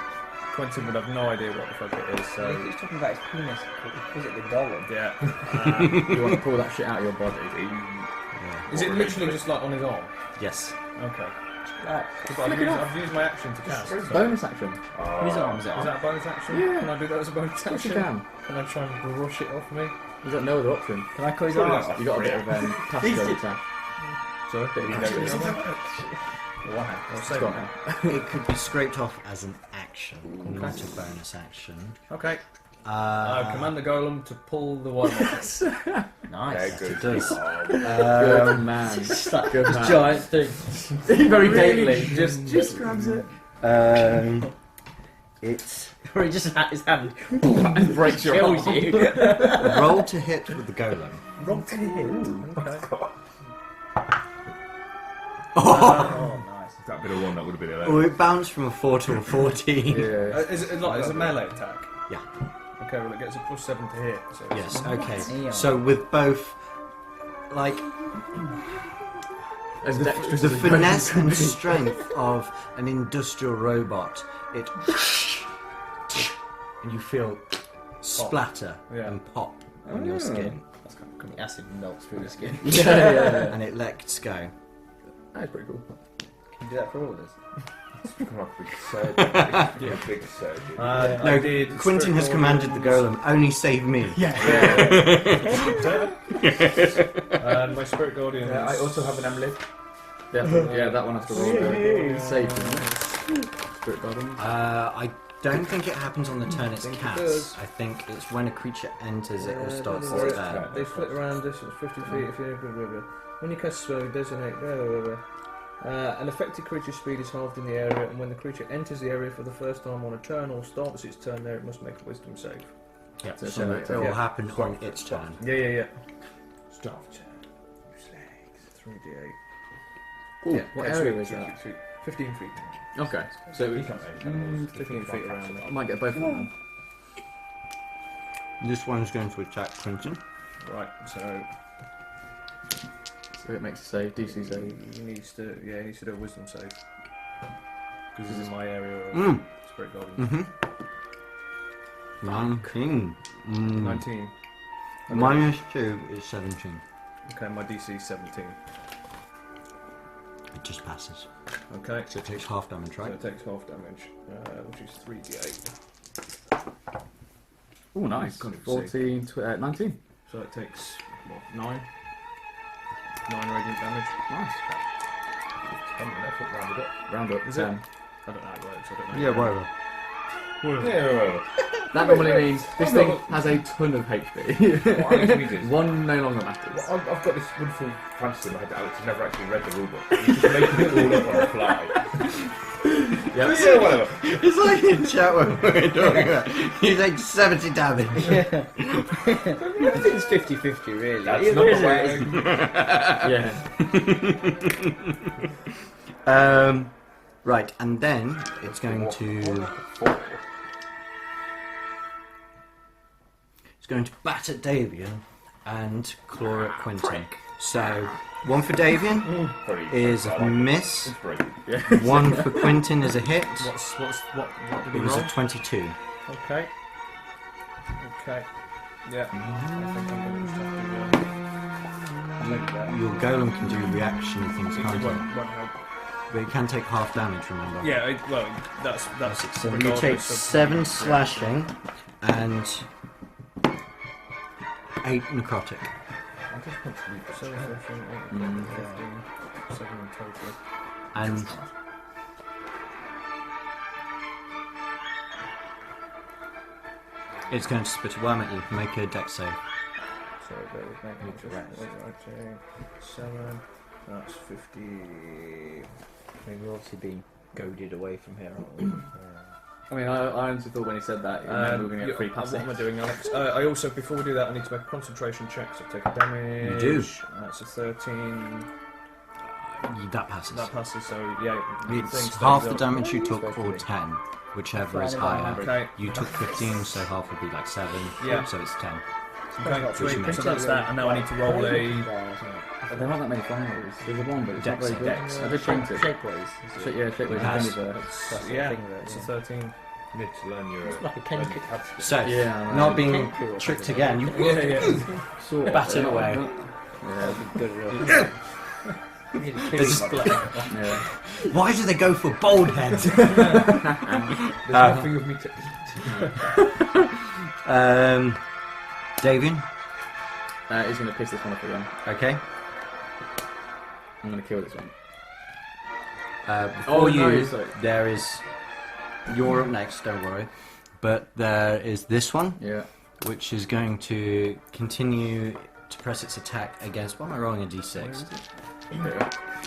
Quentin would have no idea what the fuck it is. He So keeps talking about his penis. He calls it the golem. yeah. You want to pull that shit out of your body. Is it literally just like on his arm? Yes. Okay. Right. But I've used my action to cast. It's so- bonus action. Whose arm is it Is on? that a bonus action? Yeah. Can I do that as a bonus Of course you action? can. Can I try and brush it off me? You've got no other option. Can I call his Probably arm? not. You got a bit of passive attack. Sorry? Bit of passive attack. Wow. I'll It's save gone it now. It could be scraped off as an action, not a bonus action. Okay. I command the golem to pull the one off. Nice. Okay, good. It does. Good man. It's like Good this man. giant thing. Very daintily. Just grabs it. It's Or he just had his hand. And breaks your Kills arm. you. roll to hit with the golem. Roll to hit. Okay. Oh, nice. If that bit of one, that would have been Oh, 11. it bounced from a 4 to a 14. Yeah. Is it like as a melee attack? Yeah. Okay, well it gets a +7 to hit. So Yes, okay. Yeah. So with both, like, As dexterous the as a finesse golem. and strength of an industrial robot, it and you feel splatter Yeah. and pop on your skin, That's kind of cool. The acid melts through the skin. Yeah. and it lets go. That's pretty cool. Can you do that for all of us? Come on, big surgeon. Big surgeon. I No, did Quentin Spirit has commanded the Guardians. golem, only save me. And my Spirit Guardian. I also have an amulet. Yeah, that one has to roll. Save, doesn't it? Spirit Guardian. I don't think it happens on the turn it's think it cast. does. I think it's when a creature enters it or starts Or its it's- turn. They flit around distance 50 feet if you blah, blah, blah. When you cast a spell, you designate blah, blah, blah, blah. An affected creature's speed is halved in the area, and when the creature enters the area for the first time on a turn or starts its turn there, it must make a wisdom save. Yeah, So so it's it will yeah. happen on its turn. Yeah. Staff turn. Use legs. 3d8. Ooh, what okay, area sweet, is sweet, that? sweet. 15 feet. Okay, so You can't make animals. 15 feet around I there. might get both of them. This one's going to attack Quentin. Right, so So it makes a save, DC save. he needs to do a wisdom save. Because he's in my area of Mm. Spirit Guardian. Mm-hmm. 19. Mm. 19. Minus 2 is 17. Okay, my DC is 17. It just passes. Okay, So it takes half damage, so right? it takes half damage, which is 3d8. Oh, nice. God, 14, 19. So it takes, what, 9? 9 radiant damage. Nice. 10 minutes, round it up. Round up. Is 10. I don't know how it works, I don't know. Yeah, whatever. Yeah, That normally means this thing has a ton of HP. what Alex means is, One no longer matters. well, I've got this wonderful fantasy in my head that Alex has never actually read the rulebook. He's just making it all up on the fly. Yep. Yeah, whatever. It's like in chat when we're talking about. He's like 70 damage. Everything's 50-50, really. That's Either not is the it? Yeah. Right, and then it's going to. It's going to bat at Davian and claw at Quentin. So, one for Davian is a miss. It's brilliant. Yeah. One for Quentin is a hit. What did It he was roll? a 22. Okay. Okay. Yeah. I think I'm going to have to make that. Your golem can do reaction things, It can't it? won't help. But it can take half damage, remember? Yeah, well, that's So you regardless take of- 7 slashing and 8 necrotic. I just want to leave this. 7, 15, 7 in total. And it's going to spit a worm at you. Make a dex save. So bear with me. Need to rest. 7. That's 50. I mean, we're obviously being goaded away from here, aren't we? I mean, I honestly thought when he said that, it meant we were going to get free What passing. am I doing, Alex? I also, before we do that, I need to make a concentration check. So take a damage. You do. That's a 13. That passes. That passes. So yeah, the It's thing stays half the up. damage you took or 10, whichever is higher. Okay. You took 15, so half would be like 7. Yeah. So it's 10. Okay, sweet. makes So that's that, and now I need to roll a. There aren't that many flyers. There's a one, but it's Dex, not very good. dex. I did change it. Shapeways. Yeah, Shapeways Pass. is only That's Yeah, the thing with it, it's a yeah. 13. You need to learn your. It's like a Kenny kick. So, Yeah, not right. being tricked again, you Yeah, yeah. Sort of, bat it yeah. away. Yeah. Good enough. There's- Yeah. Why do they go for bald heads? There's nothing of me to eat. Davian, He's going to piss this one off again. Okay. I'm going to kill this one. Before you, sorry. there is. You're up next, don't worry. But there is this one, Yeah. which is going to continue to press its attack against. Why am I rolling a d6?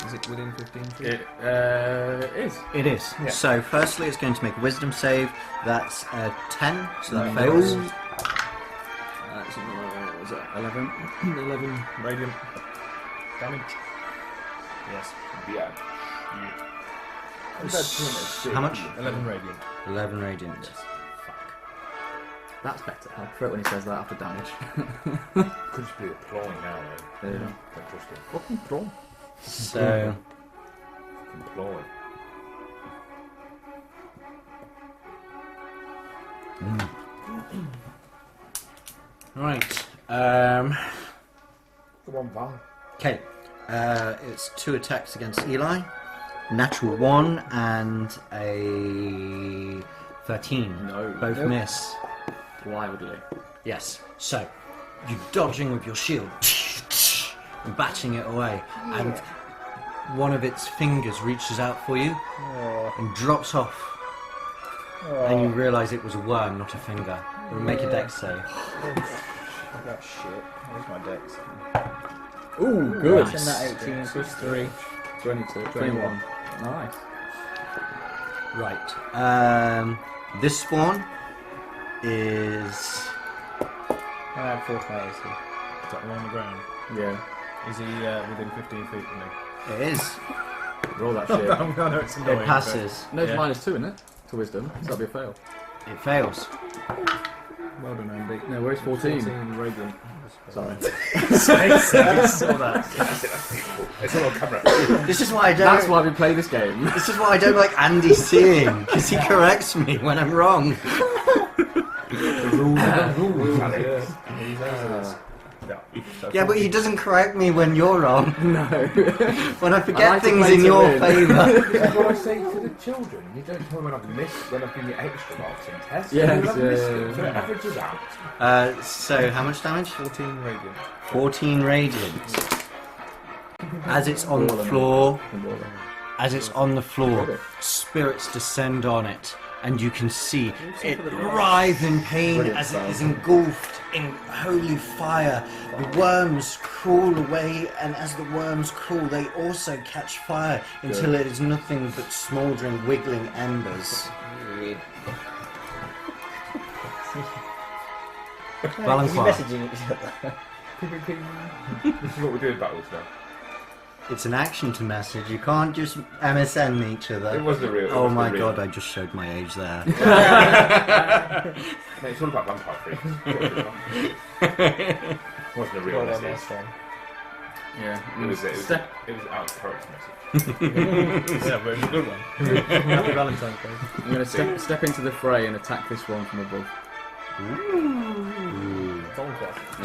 Is it within 15 feet? It is. It is. Yeah. So, firstly, it's going to make a wisdom save. That's a 10, so that fails. What was it? 11. 11 radiant damage. Yes. Yeah. How much? 11 radiant. 11 radiant. That's better. I'll throw it when he says that after damage. Could just be a clawing now, though. There you go. Don't trust him. Fucking claw. So, Fucking clawing. right. Come on, Val. Okay. It's 2 attacks against Eli. Natural 1 and a 13. No. Both miss. Wildly. Yes. So, you're dodging with your shield and batting it away, and one of its fingers reaches out for you and drops off. And you realise it was a worm, not a finger. Make a dex save. I got shit. Where's my dex? Ooh, good. Nice. And that 18 plus 3. 22. 21. Nice. Right. This spawn is. I had 4 players here. Is that one on the ground? Yeah. Is he within 15 feet of me? It is. Roll that shit. I know it's annoying. It passes. No, it's Yeah. -2, isn't it? To wisdom. So that'll be a fail. It fails. But well done, Andy. No, where's 14? 14 radiant. Sorry. Saw that. It's all on camera. This is why I don't. That's why we play this game. This is why I don't like Andy seeing, because he corrects me when I'm wrong. Yeah, but he doesn't correct me when you're wrong. No. When I I forget like to things play in to your win. favour. That's what I say to the children. You don't tell me when I've missed, when I've given you extra marks in tests. Yes, I've missed yeah, them, so it averages out. So, how much damage? 14 radiant. 14 radiant. As it's on the floor, spirits descend on it, and you can see it writhe in pain Brilliant as it sound. is engulfed in holy fire. The worms crawl away, and as the worms crawl, they also catch fire until it is nothing but smouldering, wiggling embers. Valaki. Messaging each other. This is what we do in battles now. It's an action to message. You can't just MSN each other. It wasn't real. Oh my god, I just showed my age there. Mate, it's all about vampire freaks. It wasn't a real message. Yeah. It was Step. out of character message. Yeah, but it's a good one. Happy Valentine's Day. I'm going to step into the fray and attack this one from above.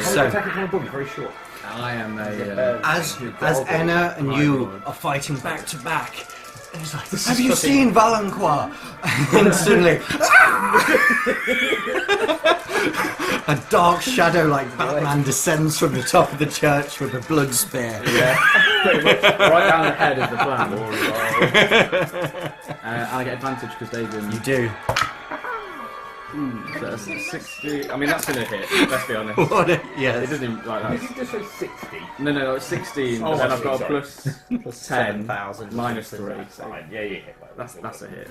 So, Attacking from above, very short. I am a. as Enna and you are fighting back to back, and he's like, This "Have is you fucking- seen Valancourt?" And suddenly, a dark shadow like Batman descends from the top of the church with a blood spear. Yeah. Pretty much. Right down the head is the plan. And I get advantage because they've been. You do. So that's 60. I mean, that's going to hit, let's be honest. What? It Yes. doesn't even like Did that. you just say 60? No, it's 16. Oh, and then I I've got see, a plus 10, 7,000. minus 3. That's fine. Yeah, you hit that. That's a hit.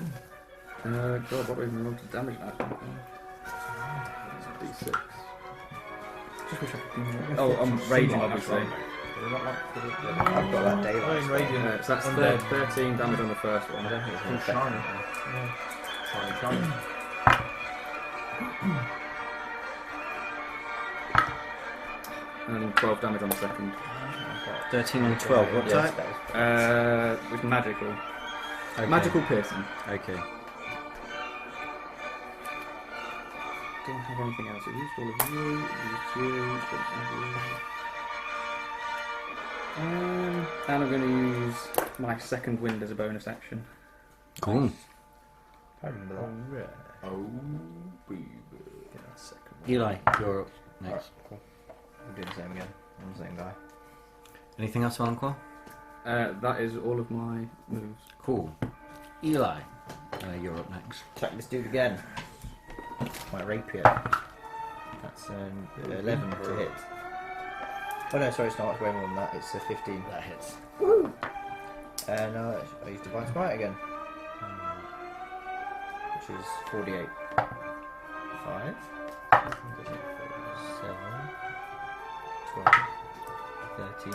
God, what was the amount of damage now? D6. Just wish I could do more. Oh, I'm raging, obviously. I've got that daylight. Playing radiant. So that's Undead. 13 damage on the first one. I don't think it's going to affect Shiny. me. And 12 damage on the second. 13 and 12. What Yes, type? that was With magical. Okay. Magical piercing. Okay. Didn't have anything else. I used all of you. And I'm going to use my second wind as a bonus action. Cool. Oh, baby. Eli, you're up next. I'm doing the same again. I'm the same guy. Anything else, Valancourt? That is all of my moves. Cool. Eli, you're up next. Attack this dude again. My rapier. That's 11 to hit. Oh no, sorry, it's not. It's way more than that. It's a 15. That hits. Woo! And I use Divine Smite again. Which is 48. 5. 7. 12. 13.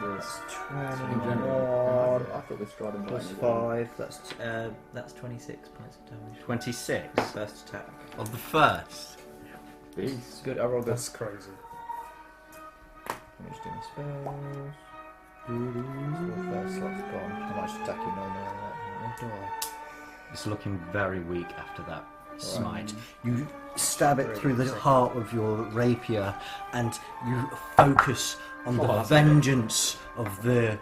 That's 21. I thought this Striding Plus Blind 5. That's 26 points of damage. 26 First attack. of the first. Beast. Good, I rolled good. That's crazy. Let me just do my spells. So the first slot's gone. How much attack you normally on that? Oh, do I? It's looking very weak after that smite. You stab it through the heart of your rapier and you focus on the vengeance of the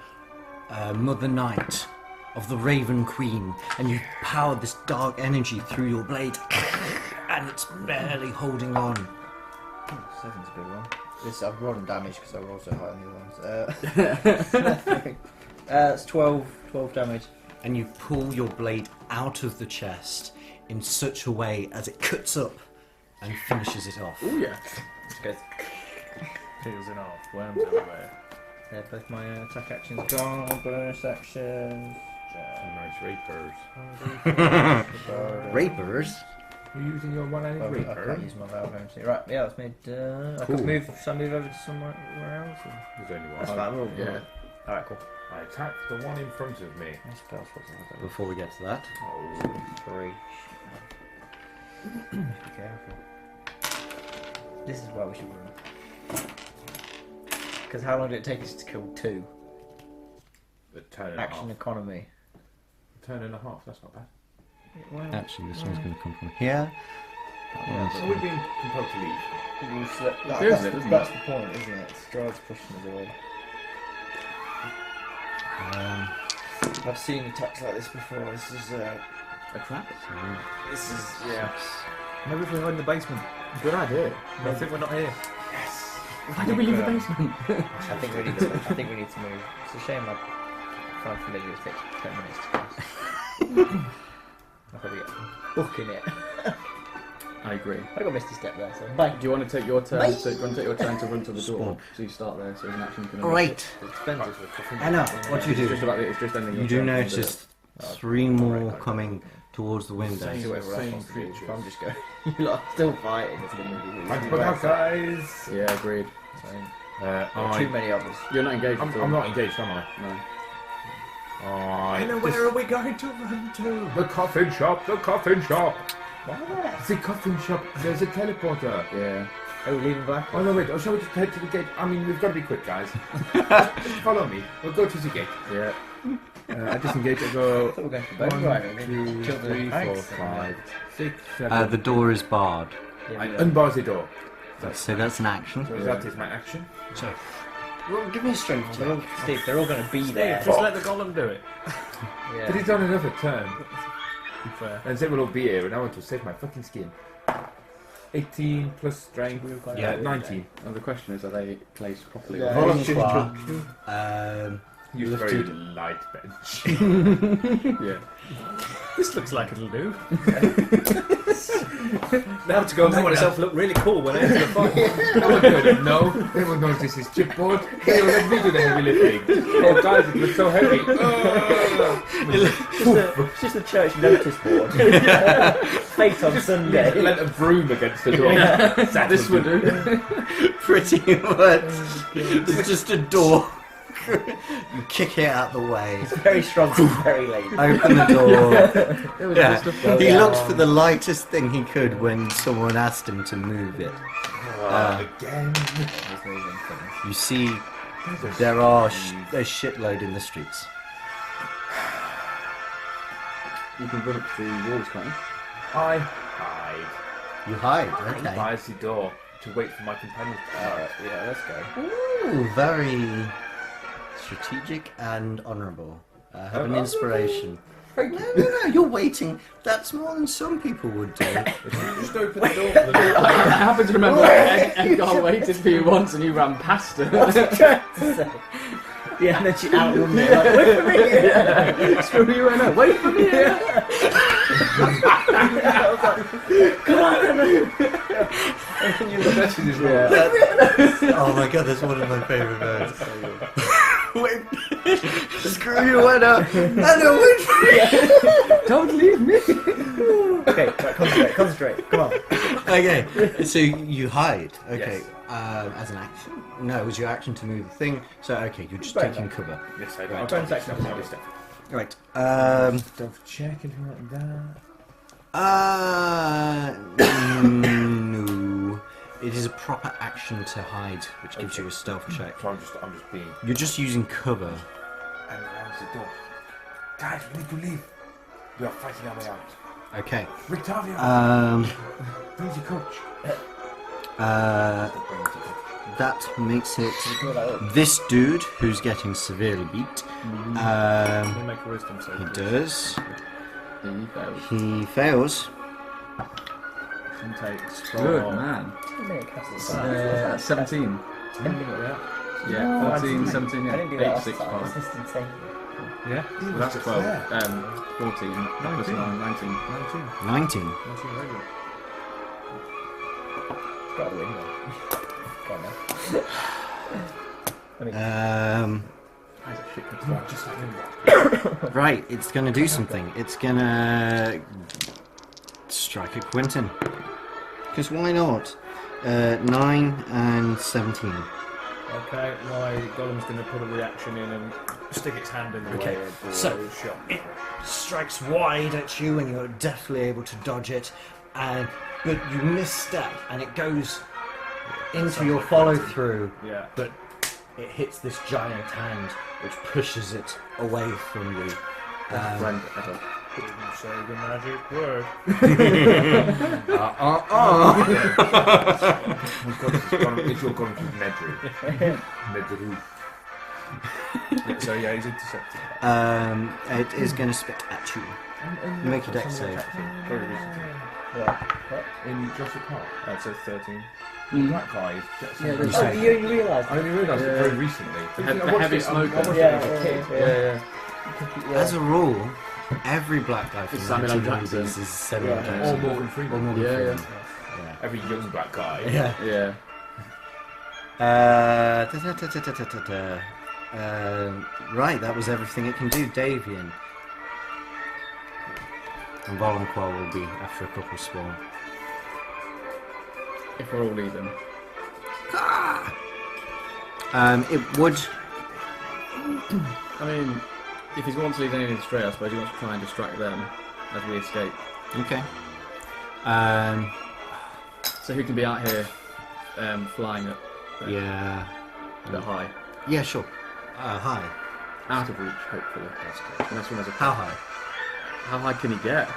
Mother Knight, of the Raven Queen, and you power this dark energy through your blade and it's barely holding on. Oh, 7's a good one. I've rolled on damage because I rolled so high on the other ones. It's 12 damage. And you pull your blade out of the chest in such a way as it cuts up and finishes it off. Oh yeah. It's good. Peels in half. Worms everywhere. Both my attack actions gone, bonus actions. Nice rapers. Rapers? You're using your one-handed I raper? can't use my valve energy. Right, yeah, that's made. I could move. Should I move over to somewhere else? Or? There's only That's one. fine. Yeah. Alright, cool. I attack the one in front of me. My spell slots are like Before we get to that, Oh. 3. Be careful. This is why we should run. Because how long did it take us to kill 2? A turn and a Action half. economy. A turn and a half, that's not bad. Well, actually this one's going to come from here. yeah, So we've been compelled to leave. Feels it, doesn't that's it? the point, isn't it? Stride's pushing us away. I've seen attacks like this before. This is A trap? This is yeah. Maybe if we hide in the basement. Good idea. I think we're not here. Why did we leave the basement? I think we need to. Move. It's a shame. I find familiar it takes 10 minutes to cross. I'll probably get book in it. I agree. I got Misty Step there, so bye. Do you want to take your turn? Bye. Do you want to take your turn to run to the door? Spawn. So you start there. So an action can. Great! It depends if we're cooking. Anna, what do you It's do? just about it's just ending. You your do turn, you can notice 3 more coming towards the window. Do whatever else Same wants to do. creatures. If I'm just going, you lot are still fighting. It's going to be Thanks for that, guys! it. Yeah, agreed. too many others. You're not engaged. at all. I'm not engaged, am I? No. Where are we going to run to? The coffin shop! The coffin shop! Why there? The coffin shop! There's a teleporter! Yeah. Oh, we're leaving Valaki. Oh no, wait, shall we just head to the gate? I mean, we've got to be quick, guys. Just follow me. We'll go to the gate. Yeah. I disengage, I go I thought we were going to the boat ride. 1, 2, 3, 4, 5, 6, 7. The door is barred. Yeah, I we unbar the door. So that's an action. So that is my action. So, well, give me a strength They're all, Steve, they're all going to be there. Just let the golem do it. Yeah. But he's on another turn. Fair. And they will all be here, and I want to save my fucking skin. 18 plus strength. Yeah. 19. And the question is, are they placed properly? Yeah. Volunteer. Use Lift very it. light bench. Yeah. This looks like it'll do. Now to go and make myself look really cool when I enter the fight. No one would know. Everyone knows this is chipboard. They will let me do the heavy lifting. Oh, guys, it was so heavy. It's just a church notice board. Fate on Sunday. Let a broom against the door. This would do. Pretty much. It's just a door. You kick it out the way. It's very strong, very late. Open the door. Yeah. He Yeah. looked for the lightest thing he could when someone asked him to move it. Again. You see, there's shitload in the streets. You can run up the walls, can't you? I hide You hide, okay. by the door to wait for my companions to come. Yeah, let's go. Ooh, very strategic and honourable. Have an inspiration. No, you're waiting. That's more than some people would do. If you just open the door for the I happen to remember Edgar waited for you once and you ran past her. What's he trying to say? Yeah, and then she outrun me. Like, wait for me! Yeah. Screw you, Anna. Wait for me. I was like, come on, Emma! And then you look at her as well. Yeah. Oh my god, that's one of my favourite birds. Wait. Screw you, Anna. Anna, wait for me. Don't leave me. Okay, right, concentrate. Come on. Okay, so you hide. Okay, Yes. as an action? No, it was your action to move the thing. So, okay, you're just Right. taking cover. Yes, I Right, do. bonus action. Right. Stealth check, anything like that. No. It is a proper action to hide, which gives you a stealth check. So I'm just being. You're just using cover. And around the door. Guys, we need to leave. We are fighting our way out. Okay. Rictavio, bring the coach. That makes it this dude who's getting severely beat. We'll make a wisdom save. He does. He failed. He fails. And takes Good from- man. 17. 17. Yeah. Yeah, Oh, 14, I 17, yeah. I didn't do that 8, last 6, time. 5. It's just insane. Yeah. Well, that's 12. 14, plus 9, 19. 19. 19. 19 regular. Got a win though. Go on now. I mean, That's a shit good start. Right, it's gonna do something. It's gonna strike at Quentin. Because why not? 9 and 17. Okay, my golem's going to put a reaction in and stick its hand in the Okay, way of the so- shot. It strikes wide at you, and you're definitely able to dodge it. But you misstep, and it goes into your follow through. Yeah. But it hits this giant hand, which pushes it away from you. Friend ever. Didn't say the magic word. It's your gun called Nedru. Nedru. Yeah, so yeah, he's intercepted. It is going to spit at you. Make a dex save. Very recently. what? In Jurassic Park. That's a 13. Black guys. there's- Oh, you only realised? I only realised Yeah. it very recently. The I watched heavy it- I smoker. watched it Yeah, as a kid. Yeah. As a rule, every black guy from It's the Samuel L. 1990s Jackson. is Samuel L. Yeah. Jackson. Or Morgan Or Freeman. Morgan Yeah, Freeman. Every young black guy. Yeah. Yeah. Right, that was everything it can do. Davian. And Volanqual will be after a couple spawn. If we're all leaving. It would. I mean, if he wants to leave anything straight, I suppose he wants to try and distract them as we escape. Okay. So who can be out here flying at Yeah. high? Yeah, sure. High. Out of reach, hopefully. Unless one has a How high? How high can he get?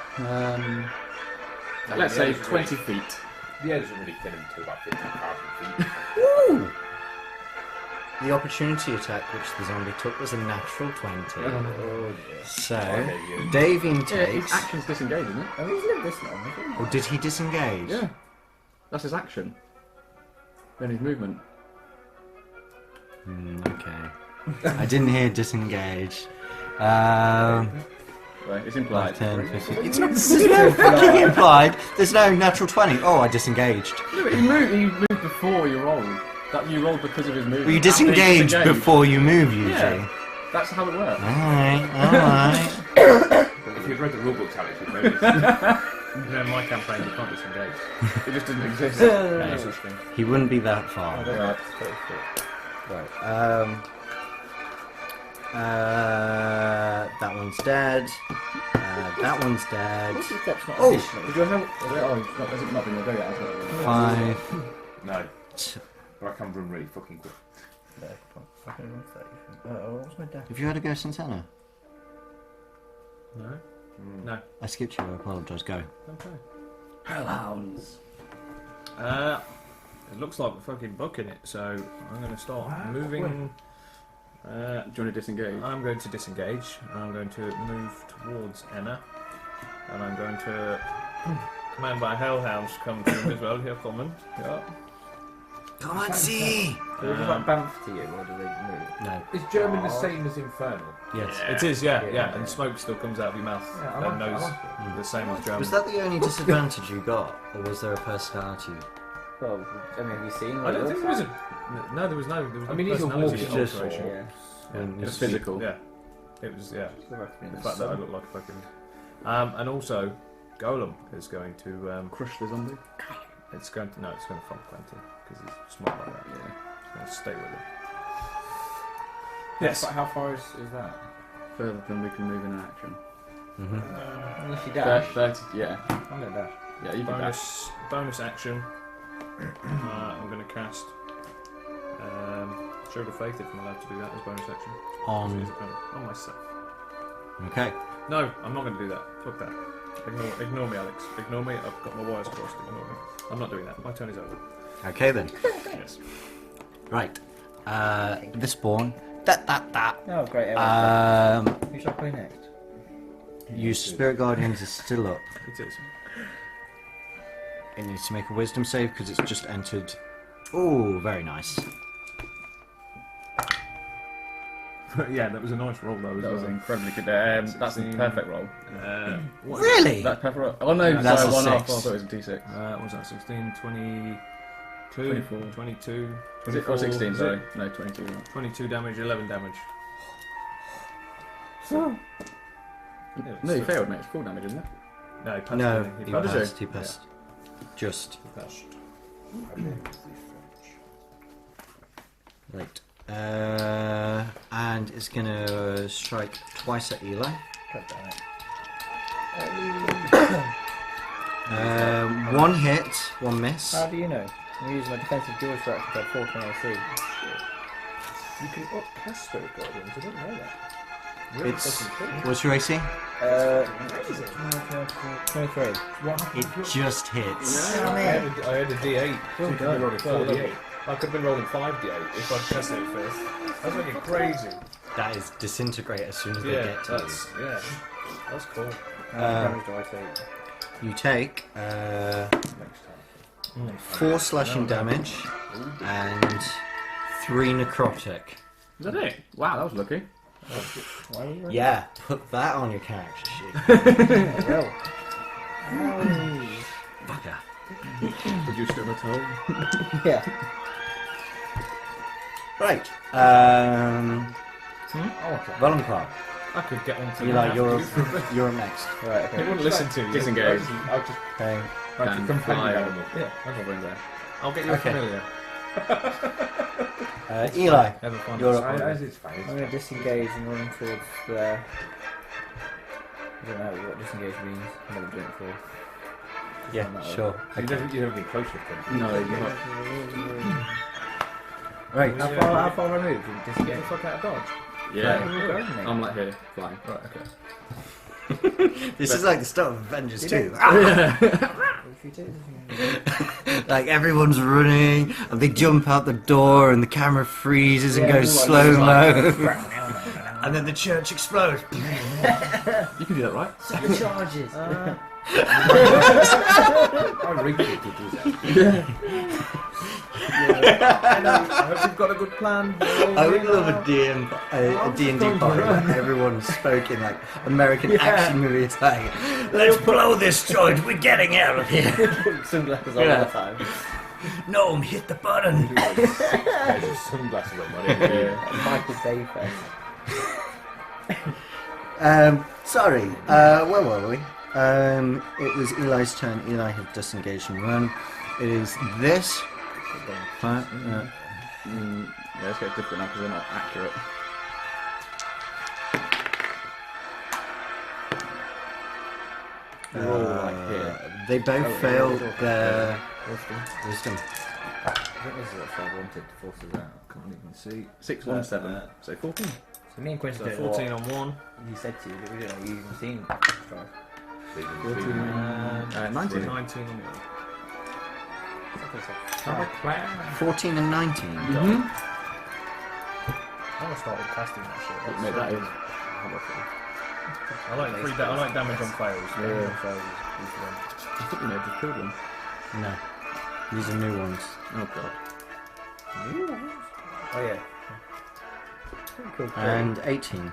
Let's say 20 feet. The air doesn't really thin him to about 15,000 feet. Woo! The opportunity attack which the zombie took was a natural 20. So, Davian Yeah, his takes. action's disengaged, isn't it? I mean, he's lived this long, hasn't he? Or did he disengage? Yeah. That's his action. Then his movement. Okay. I didn't hear disengage. Right, it's implied. 10, 15. It's not. There's no fucking implied. There's no natural 20. Oh, I disengaged. No, but he moved before you rolled. That you rolled because of his movement. Well, you After he disengage disengaged. before you move, usually. Yeah. That's how it works. Alright, alright. If you'd read the rulebooks, Alex, you'd notice. No, in my campaign, you can't disengage. It just doesn't exist. No such thing. He wouldn't be that far. Right. Right. That one's dead. That one's dead. This is that's not Oh! additional. Did you have? Oh, it's not, has it not been your go yet? Has it? 5. No. But I can run really fucking quick. No, fucking 30. What was my death? Have you had a go since Anna? No? No. I skipped you, I apologise. Go. Okay. Hellhounds. It looks like we're fucking booking it, so I'm going to start moving Do you want to disengage? I'm going to disengage. I'm going to move towards Anna. And I'm going to command my hellhounds to come to him as well. Here, coming. Yeah. Come on, see! Do they just like bamf to you, or do they move? No. Is German the same as Infernal? Yes. It is, yeah. Yeah. And smoke still comes out of your mouth. Yeah, I and like nose that. the same as German. Was that the only disadvantage you got, or was there a personality? Well, I mean, have you seen? I don't think there was a. No, there was no. There was I mean, no he's a personality wolf, just- alteration. Yeah. When It's you physical. Yeah. It was, yeah. So I reckon The it's fact that I look like a fucking. And also, Golem is going to. Crush the zombie. It's going to. No, it's going to front Quentin because he's smart like that. Yeah. It's going to stay with him. But Yes. how far is that? Further than we can move in an action. Mhm. Unless you dash. 30, yeah. I'm gonna dash. Yeah, you can dash. Bonus action. I'm going to cast. Shield of Faith if I'm allowed to do that as bonus action. On myself. Okay. No, I'm not going to do that. Fuck that. Ignore me, Alex. Ignore me. I've got my wires crossed. Ignore me. I'm not doing that. My turn is over. Okay then. Yes. Right. The spawn. That. Oh, great. Who shall I play next? Your spirit guardians is still up. It is. It needs to make a wisdom save because it's just entered. Oh, very nice. Yeah, that was a nice roll though. That was incredibly good. That's a 16. perfect roll. Really? That's perfect roll. Oh no, That's sorry, a one off. I six. thought it was a d6. What was that? 16, 22, 24. 22, Was it 24, 16? was Sorry. it? No, 22. 22 damage, 11 damage. No, you failed, mate. It's full damage, isn't it? No, he passed. No, didn't he? he Oh, did passed. He passed. Just. He passed. Right. And it's gonna strike twice at Eli. God damn it. One hit, one miss. How do you know? I'm using my defensive dual strike to get 14 AC. You can upcast Spirit Guardians. I didn't know that. It's what's your AC? 23. It just hits. I had a D8. So you could God. be rolling 4D8. I could have been rolling 5D8 if I'd cast it first. That's fucking crazy. That is disintegrate as soon as they Yeah, get to that's that's cool. How much damage do I take? you. You take Next time. 4 slashing damage and 3 necrotic. Is that it? Wow, that was lucky. Why are you running? Yeah, put that on your character sheet. Well. Fucker. Did you still return? Yeah. Right. Valaki. I could get onto Eli, you're up next. Right, He okay. wouldn't listen to you. Disengage. I'll just Okay. like a Can companion fly. animal. Yeah, I'm hovering there. I'll get you Okay. a familiar. Eli, Ever find You're this up. one? It's fine. I'm going to disengage and run towards the... I don't know what disengage means. I've never done it before. yeah, sure. You've never been close with them. No, you're not. Right. How far have I moved? Get the Disengage. fuck out of dodge. Yeah. Right, we're going, mate. I'm like here, flying. Right, okay. This is like the start of Avengers 2. If you do, Like everyone's running and they jump out the door and the camera freezes and Yeah, goes everyone slow just mo. And then the church explodes. You can do that, right? Set the charges. I really did do that. I hope you've got a good plan. I would love a D&D party where everyone spoke in like American action movies like, let's blow this joint, we're getting out of here. Sunglasses all Yeah. the time. Gnome, hit the button. There's just sunglasses on my head. Michael Bay face. Sorry, where were we? It was Eli's turn. Eli had disengaged and run. It is this. Yeah, let's get different now because they're not accurate. They're all like here. They both failed their wisdom. I think this is what I wanted to force us out. Can't even see. 6, 1, 7. So 14. So me and Quentin So did 14 what on one. he said to you, but we didn't know you even seen Strive. 19. 19 on one. Have a plan. 14 and 19. gonna start with casting that shit. That's Mate, that so is. I like I like damage on fails. Yeah. Damage on fails is fun. I think we may have just killed them. No. These are new ones. Oh god. Oh yeah. Cool. And 18.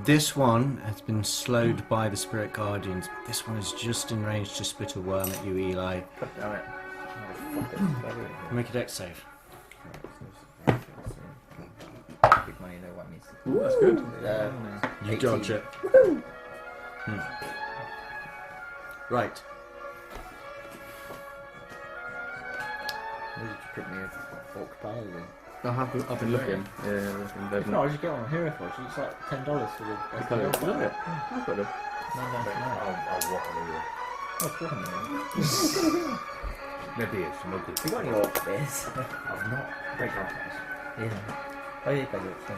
This one has been slowed by the Spirit Guardians. This one is just in range to spit a worm at you, Eli. God damn it. Make a dex save. Big money, no whammies. Ooh, that's good. You 18. dodge it. Right. Maybe you could pick me a orc paladin. I've been looking. Yeah, If not, I just get on Hero Forge. It's like $10 for the. I've got it. No, I've got it. I'll walk on you. Oh, cool. Maybe it's some ugly. You got any orc beers? I've not. Break our house. Yeah. Oh, yeah, play orcs.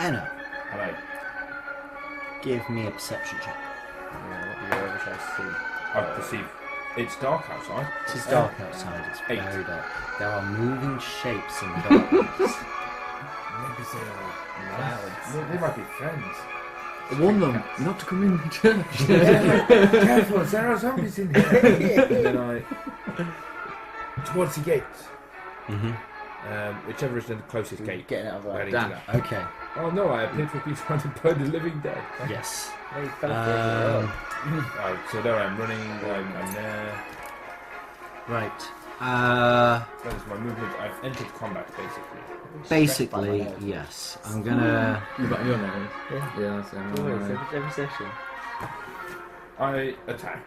Anna, Hello. give me a perception check. Yeah, what do you ever try to see? I perceive. It's dark outside. It is dark outside, it's 8. very dark. There are moving shapes in the darkness. Maybe they are Clouds. They might be friends. Warn them not to come in the church. Careful, there are zombies in here. And then towards the gates. Mm-hmm. Whichever is the closest gate. Getting out of we're that. heading to Damn. that. Okay, Oh no, I appear to be trying to burn the living dead. yes. Hey, fell off the edge of the road. Right, so there I'm running, I'm there. Right. That is my movement. I've entered combat basically. Basically, yes. I'm gonna... You got your name? Yeah. Yeah, that's Always, every session. I attack.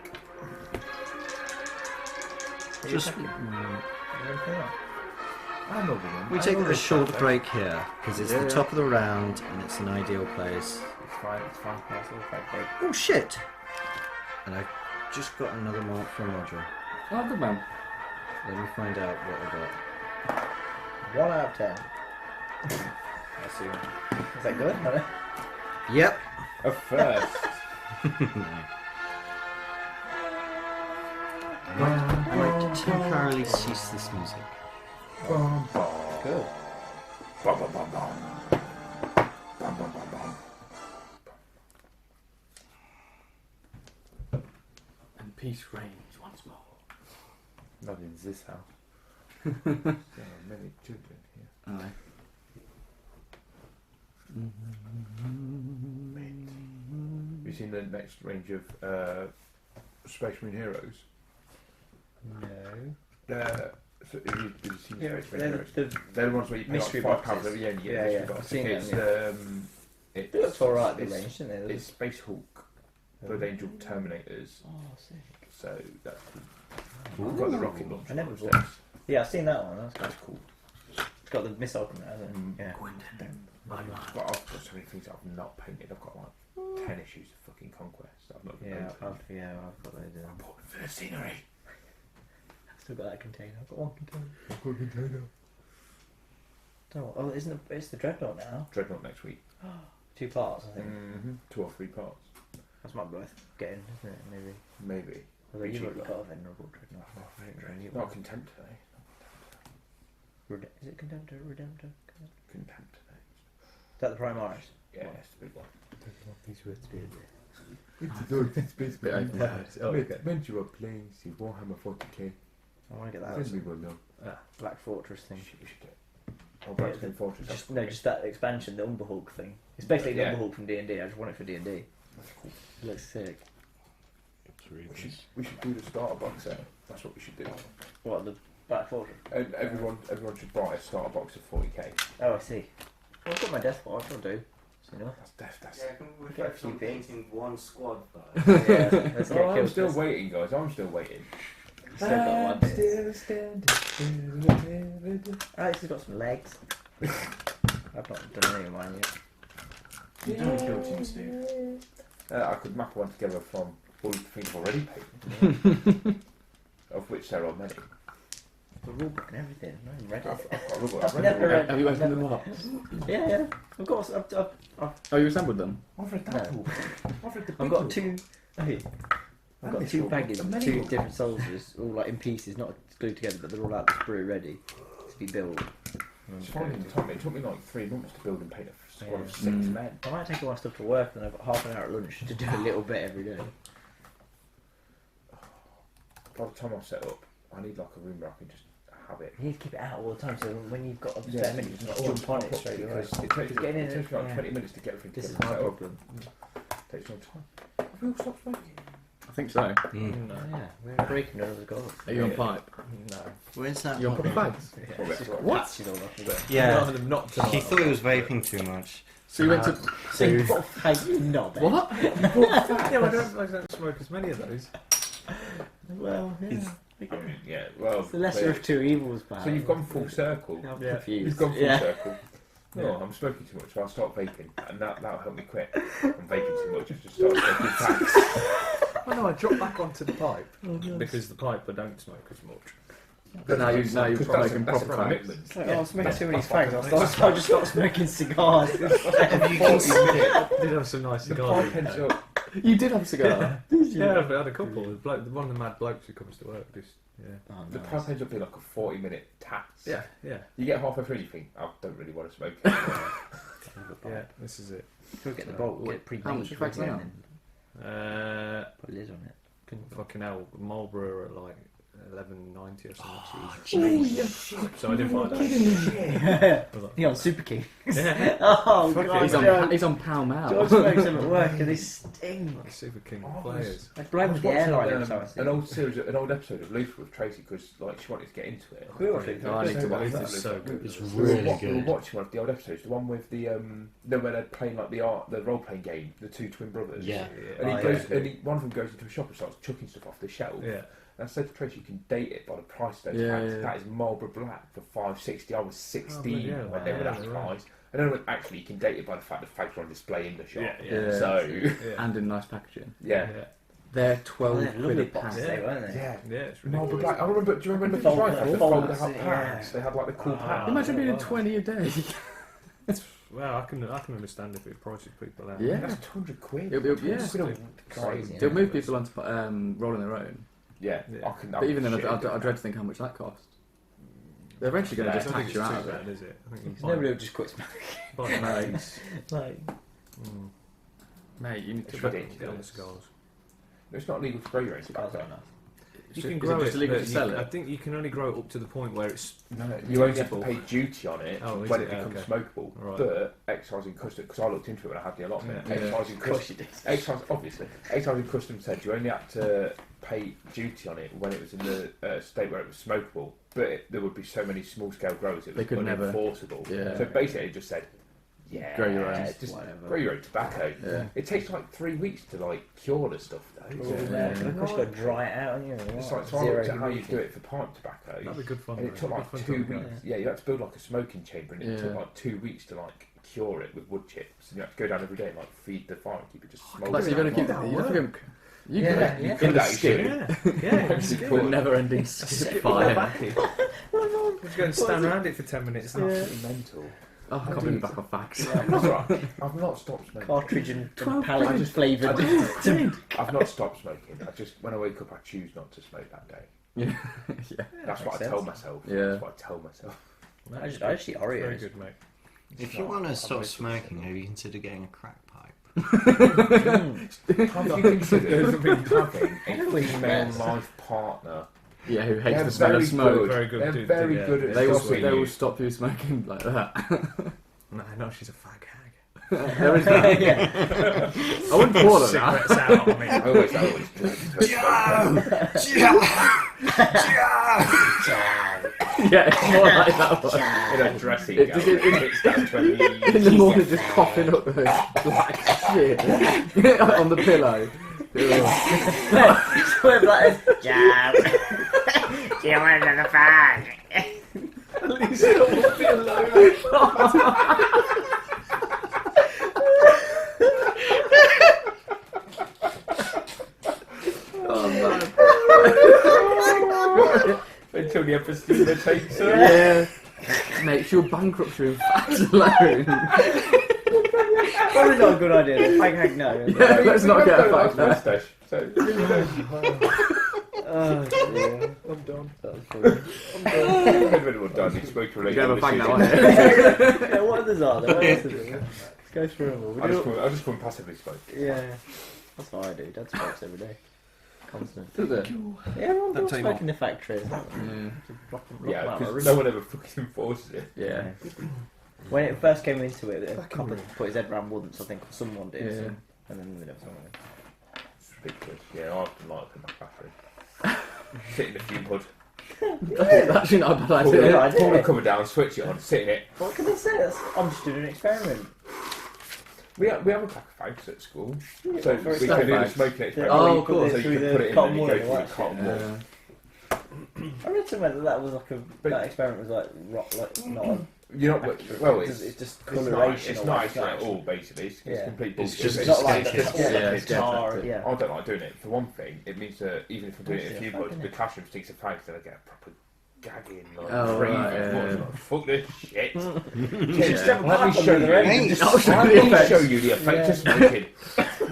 Just... I'm over them. We take a short break here, because it's the top of the round, and it's an ideal place. It's fine. That's all quite great. Oh shit! And I just got another mark from Roger. Oh, good man. Let me find out what I got. 1 out of 10. I see. Is that good? No? Yep. A first. I might temporarily cease this music. Bum, bum. Good. Bum, bum, bum, bum. Bum, bum, bum, bum. And peace reigns once more. Not in this house. There are many children here. Aye. Have you seen the next range of Space Marine heroes? No. So have you seen Yeah, Space Marine heroes? They're the ones where you pay mystery like £5 boxes. every year and you get Yeah, mystery yeah. box. I've seen It's them, it It looks alright, the it's- range, doesn't it? It's Space Hulk, Blood Angel Terminators. Oh, sick. So that's cool. I've got the rocket launcher. I never upstairs. bought. Yeah, I've seen that one. That's That's cool. It's got the missile coming out of it. Yeah. I've got so many things that I've not painted. I've got like 10 issues of fucking Conquest that I've not Yeah, painted. I've got those. I'm putting for the scenery. I've still got that container. I've got one container. Oh, it's the Dreadnought now? Dreadnought next week. 2 parts, I think. 2 or 3 parts. That's might be worth getting, isn't it? Maybe. Maybe. Although you've cheaper. already got a Venerable Dreadnought. Not Contempt today. Is it Contemptor? Redemptor? Contempt today. Is that the Primaris? Yeah, it's the big one. These words be It's Bit open. Meant you were playing Warhammer 40k. I want to get that. Then we will know. Black Fortress thing. You should get. Or Black Yeah, Fortress. Just that expansion, the Umberhulk thing. It's basically Yeah. the Umberhulk from D&D. I just want it for D&D. That's cool. It looks sick. We should do the starter box set. That's what we should do. What, the Black Fortress? And everyone should buy a starter box of 40k. Oh, I see. Well, I've got my Death Watch, I'll do. So, you know. That's death. That's. we reflect on painting one squad Yeah, let's get Oh, I'm killed still first. waiting, guys. I'm still waiting. Still got one bit. Still standing. Alex has got some legs. I've not done any of mine yet. You don't kill Team Steve. I could map one together from all the things I've already painted, of which there are many. The rulebook and everything. I haven't read I've it. got I've never read Have you I've opened never- them up? Yeah. Of course. I've Oh, you assembled them? I've read that all. I've read the I've got 2. Hey, I've got And 2 this packages one, of the 2 many different soldiers, all like in pieces, not glued together, but they're all out the sprue ready. to be built. It's finding the time. It took me like 3 months to build and paint a squad of 6 men. I might take all my stuff to work and I've got half an hour at lunch to do a little bit every day. By the time I set up, I need like a room where I can just have it. You need to keep it out all the time, so when you've got a Yeah, spare minute, you can just jump on it straight away. Because it takes Getting in me like yeah. 20 minutes to get everything This is together. my and set up. problem. It takes no time. Have we all stopped smoking? I think so. No. Oh, yeah, we're breaking another goal. Are you on pipe? No. Where's that? You're on proper fags? Well, that's right. What? Patches all off of it. Yeah. Not tonight. He thought he was vaping too much. So you went to... So you bought a fag, you knob. What? Yeah, I don't smoke as many of those. Well, yeah. I mean, yeah, well... It's the lesser of two evils, pal. So you've gone full circle. I'm Yeah. confused. You've gone full yeah. circle. No, I'm smoking too much, so I'll start vaping, and that'll help me quit. I'm vaping too much, I've just started smoking packs. Oh no, I dropped back onto the pipe because the pipe I don't smoke as much. But now you're Because smoking that's a proper fags. commitment. It's like, oh, I'm smoking too many fags. I'll just start smoking cigars. Have you considered? Did have some nice The cigars. pipe ends up. You did have a cigar. Yeah, I've had a couple. One of the mad blokes who comes to work. Just Oh, The nice. pipe ends up being like a 40-minute task. yeah. You get halfway through and you think, I don't really want to smoke. Yeah, this is it. We'll get the bolt, get it pre-made. How much are fags now? Put a lid on it. Fucking hell, Marlboro are like 11.90 or something. Oh, So I didn't buy that. You're on Super King. Yeah, Oh, Fuck God. it. He's on Pall Mall. George smokes them at work and they stink. like Super King Oh, players. I I blame was the watching airline every time I see an it. old episode of Luther with Tracy because like she wanted to get into it. We all think Oh, I need to watch This that. is so good. It's We really were good. watching one of the old episodes, the one with the where they're playing like the role playing game, the two twin brothers. Yeah. And he Oh, goes, yeah. and one of them goes into a shop and starts chucking stuff off the shelf. Yeah. And I said to Tracy, you can date it by the price of those Yeah, fags. yeah. That is Marlboro Black for $5.60. I was 16 bloody hell. when they were that Yeah, price. And then I went, actually, you can date it by the fact that fags are on display in the shop. Yeah. So, Yeah. And in nice packaging. yeah. They're Oh, 12 they're quid lovely a boxes, pack. they weren't they? Yeah. Yeah, it's Marlboro ridiculous. Black. I remember. Do you remember the Fold- Triumph? The fold- folded out yeah. packs. They had like the cool Ah. pack. Imagine being wow. 20 a day. Well, I can understand if it prices people out. Yeah. That's 200 quid. Yeah. Crazy. They'll move people onto rolling their own. Yeah. Yeah. I can. But even then, I dread to think how much that costs. They're eventually going Yeah, to I just don't think tax it's you too out of it. bad, is it? I think you Because nobody will just quit smoking. buy No. mags. Like, Mate, you need to It's try. ridiculous. Get on the scars. It's not legal to grow your own cigars tobacco. are nice. You Is can it grow just it, illegal but to sell I it? think you can only grow it up to the point where it's No, you only have to Usable. pay duty on it Oh, is when it? it becomes Okay. smokable. Right. But excise and customs, because I looked into it when I had the allotment. Yeah. Excise and Of course customs, you did. obviously, excise and customs said you only had to pay duty on it when it was in the state where it was smokable. But there would be so many small scale growers, it They was could never- unenforceable. Yeah. So basically, it just said, yeah, Grow your own. just Whatever. grow your own tobacco. Yeah. It takes like 3 weeks to like cure the stuff though. Oh, So yeah. Of course you've got to dry it out, and you know, It's like, so I zero looked at how you humidity. do it for pipe tobacco. that'd be good fun. And it though. took It'd like be fun 2 to look weeks. at. Yeah, you had to build like a smoking chamber, and it took Yeah. like 2 weeks to like cure it with wood chips. And you had to go down every day and like feed the fire and keep it just Like, smouldering. so you've got to keep that you have to work. go. You Yeah, could yeah. You in could the actually. skip. Yeah, Skip With it. never-ending skip fire. Just go and stand around it for 10 minutes. It's absolutely mental. Oh, I can't believe back on facts. That's right. I've not stopped smoking. Cartridge and 12 pallet quid. just flavoured. I've not stopped smoking. I just when I wake up, I choose not to smoke that day. Yeah. That's what I makes tell sense. myself. Yeah. That's what I tell myself. I just eat Very Oreos. good, mate. If you want to stop smoking, have you considered getting a crack pipe? Have you considered having a female life partner? Yeah, who hates They're the smell very of smoke. good. Very good, They're dude, very yeah. good at They will, stopping they you. will stop you smoking like that. No, she's a fag hag. There is that. Yeah. I wouldn't call it that. Cigarettes out on me. I always Yeah, it's more like that one. in a dressing It gown. does it- It's down to a In the morning, just coughing up those black shit on the pillow. Swear like this. Jab. Do you want another fag? At least it won't be alone. Oh man. Until the episode takes her. Yeah. Mate, she'll bankrupt you in facts alone. Probably not a good idea. Fag hag no. Yeah, let's not get a fact there. mustache. So, Oh, dear. I'm done. That was funny. If anyone does, he's smoking You related. can have a bag now, aren't Yeah, what others are there? What else is there? Let's go through them all. I just come passively smoke. Yeah, that's what I do. Dad smokes every day. Constant. Does it? Yeah, everyone That does time smoke off. in the factory. Isn't it? Yeah. Just block them Yeah, out of the because room. no one ever fucking enforces it. Yeah. When it first came into it, a couple put his head round once, I think, or someone did. Yeah. And then they never saw it. It's ridiculous. Yeah, I often like in my bathroom. Sit in the fume hood. That's actually not a bad Pull idea. idea. the cover down, switch it on, sit in it. What can they say? I'm just doing an experiment. We have a pack of fags at school. Yeah, So very we stuff can do the fags. smoking experiment. Oh, you of put course. So it you through can put the it in cotton and you wool go and through all the that cotton shit. wool. Yeah. I read somewhere that was like But- that experiment was like rock, like not. A, You're not, well, it's it's just not, coloration. it's or not like actually at that. all, basically. It's Yeah. complete It's bullshit. just It's not like sketches. the Yeah, like sketches. tar. Yeah. I don't like doing it. For one thing, it means that even if I'm doing it in a Yeah, few fucking months, the it. classroom stinks of fags, then I get a proper gagging, like, Oh, craving. right, yeah. Like, fuck this shit. Yeah. Let me show you. Hey, Just I'll show Let the me effects. show you the effect of smoking.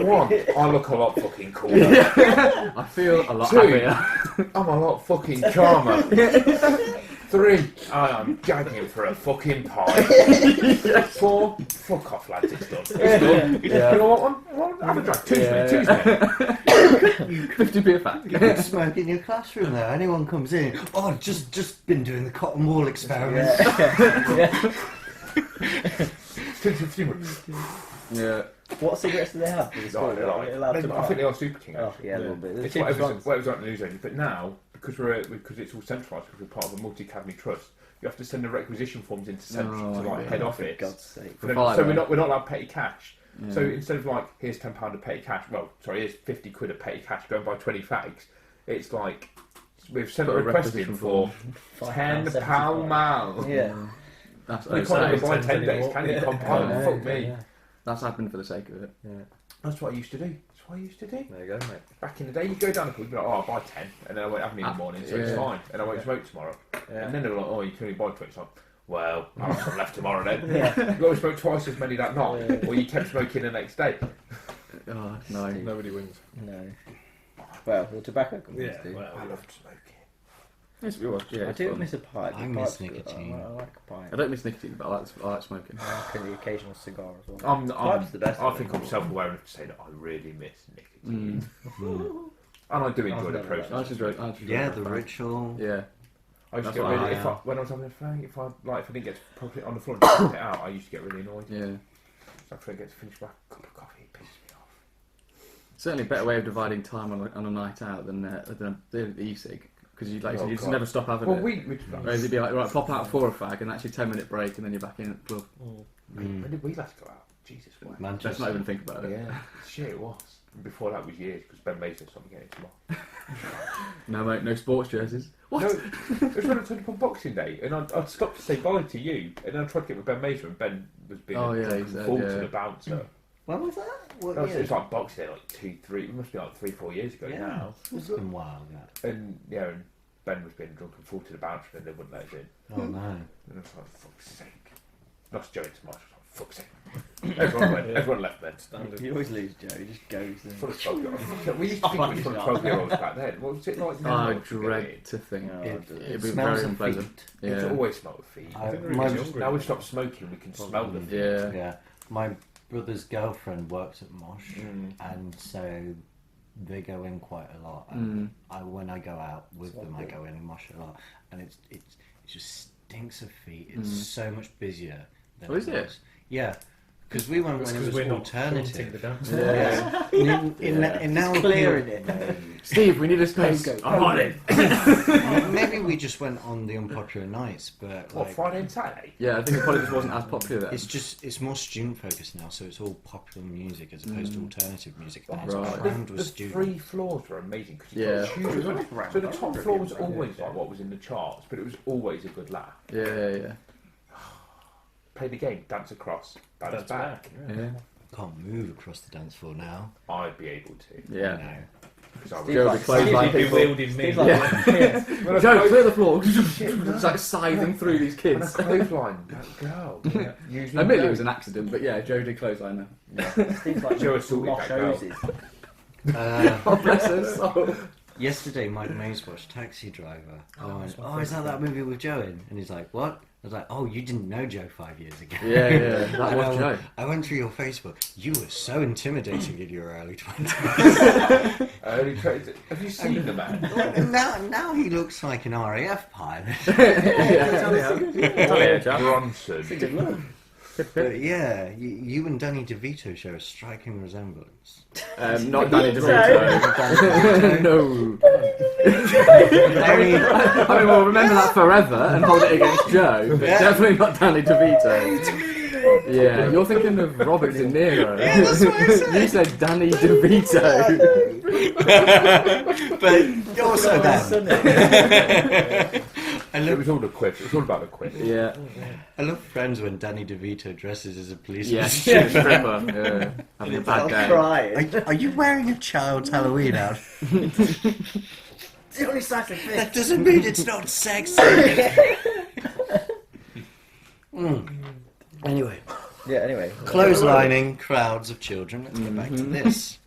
One, I look a lot fucking cooler. I feel a lot Two. happier. I'm a lot fucking calmer. 3, I am gagging for a fucking pie. 4, fuck off, lads, it's done. It's done. Yeah. You know what? Well, have a drink. Two's me. 50p a fact. You could smoke in your classroom though. Anyone comes in, oh, I've just been doing the cotton wool experiment. Yeah. Yeah. What cigarettes do they have? For the school? Are they allowed to I think they are super king. Oh yeah, a little bit. The It's cheapest whatever's, ones. whatever's on the news only. But now, because it's all centralised, because we're part of a multi-academy trust, you have to send the requisition forms into central to like yeah. head For office. God's sake. For So five, we're right? not allowed petty cash. Yeah. So instead of like here's £10 of petty cash, well, sorry, here's 50 quid of petty cash, go and buy 20 fags. It's like we've sent a Put a request in requisition for form. £10 mal. Yeah. That's, We oh, can't even so buy 10 10 days, anymore. can you? Yeah. Compound, Yeah, fuck me. that's happened for the sake of it. Yeah. That's what I used to do. That's what I used to do. There you go, mate. Back in the day, you go down the pub, you'd be like, oh, I'll buy 10, and then I won't have any in the morning, so it's Yeah. fine, and I won't smoke tomorrow. Yeah. And then they were like, oh, you can only buy 20. So, well, I'll have some left tomorrow then. Yeah. You always smoke twice as many that night, Yeah. or you kept smoking the next day. Oh, no. Nobody wins. No. Well, the tobacco companies Yeah, do. well, I loved smoking. Yes, it was. Yeah, I it's do fun. miss a pipe. I The miss pipe's good. nicotine. I like a pipe. I don't miss nicotine, but I like smoking. I like the occasional cigar as well. I'm Pipe's the best. I think I'm self-aware enough to say that I really miss nicotine. And I do enjoy I've the never process. I just enjoy. I just enjoy Yeah, the the fact. ritual. Yeah. I used to That's get what really, I- when I was having a fag, if I didn't get to put it on the floor and just put it out, I used to get really annoyed. Yeah. So after I get to finish my cup of coffee, it pisses me off. Certainly a better way of dividing time on a night out than the e-cig. Because you like Oh, you just God. never stop having Well, it. we Whereas it'd be like, right, pop out for a fag and actually 10-minute break and then you're back in at the club. when did we last go out? Jesus, what? Let's Manchester. not even think about it. Yeah, shit, it was. And before that was years because Ben Mason stopped me getting tomorrow. No, mate, no sports jerseys. What? No, it was when I turned up on Boxing Day, and I'd stopped to say bye to you, and then I tried to get with Ben Mason, and Ben was being Oh, yeah, a he said, fool yeah. to the bouncer. When was that? What It year? was like Boxing Day, like 2, 3, it must be like 3, 4 years ago Yeah. now. It's been a while, that. And yeah, and Ben was being drunk and fool to the bouncer, and they wouldn't let us in. Oh no. And I was like, fuck's sake. Lost Joey to Marsh, I was like, fuck's sake. Everyone went, everyone left then. Standard. You always lose, Joe. He just goes. Full of 12-year-olds. We used to think we were full of 12-year-olds back then. What was it like now? I if you get dread in? to think. Yeah, It, It'd it be smells very of unpleasant. feet. It's Yeah. always smelled of feet. I- think my- really Now we've stopped smoking, we can smell the feet. Yeah. Yeah. My brother's girlfriend works at Mosh, Mm. and so they go in quite a lot. And Mm. when I go out with them, I go in and Mosh a lot, and it just stinks of feet. It's so much busier. Than Oh, is it? was. Yeah. Because we went when it was we're not haunting alternative. the dance. Yeah. In now Clearing it. Steve, we need a space. Go, go. I'm on it. Maybe we just went on the unpopular nights, but What, like, Friday and Saturday? Yeah, I think it probably just wasn't as popular then. it's more student focused now, so it's all popular music as opposed to alternative music. And it's Right. crammed The with students. 3 floors were amazing because Yeah. So the top floor was always like what was in the charts, but it was always a good laugh. Yeah. Play the game, dance across, dance That's back. back. Yeah. Can't move across the dance floor now. I'd be able to. Yeah. No. Because I Steve Joe was would like- close Steve like He'd be people. wielding me. Steve's like, yeah. when I Joe, close- clear the floor. It's like scything through these when I kids. clothesline that girl. Usually Admittedly, it no. was an accident, but yeah, Joe did clothesline her. Steve's like Joe assaulted Mosh that girl. Ozies. Uh, Oh, bless her soul. Yesterday, Mike Mays watched Taxi Driver. Oh, I went, that's my "Oh, is that favourite that movie with Joe in?" And he's like, "What?" I was like, "Oh, you didn't know Joe 5 years ago." Yeah, that And was Joe. I went through your Facebook. You were so intimidating in your early 20s. Have you seen the man? And now he looks like an RAF pilot. Bronson. But yeah, you and Danny DeVito share a striking resemblance. Not Danny DeVito. No. I mean, we'll remember that forever and hold it against Joe, but definitely not Danny DeVito. Yeah, you're thinking of Robert De Niro. Yeah, that's what I said. You said Danny DeVito. But also that. It was all the quiff. It was all about the quiff. Yeah. I love Friends when Danny DeVito dresses as a policeman. Yeah, stripper. Yeah. Having a bad day. Crying. Are you wearing a child's Halloween outfit? It's the only size I fit. That doesn't mean it's not sexy. Anyway, Yeah, anyway. clotheslining crowds of children. Let's get back to this.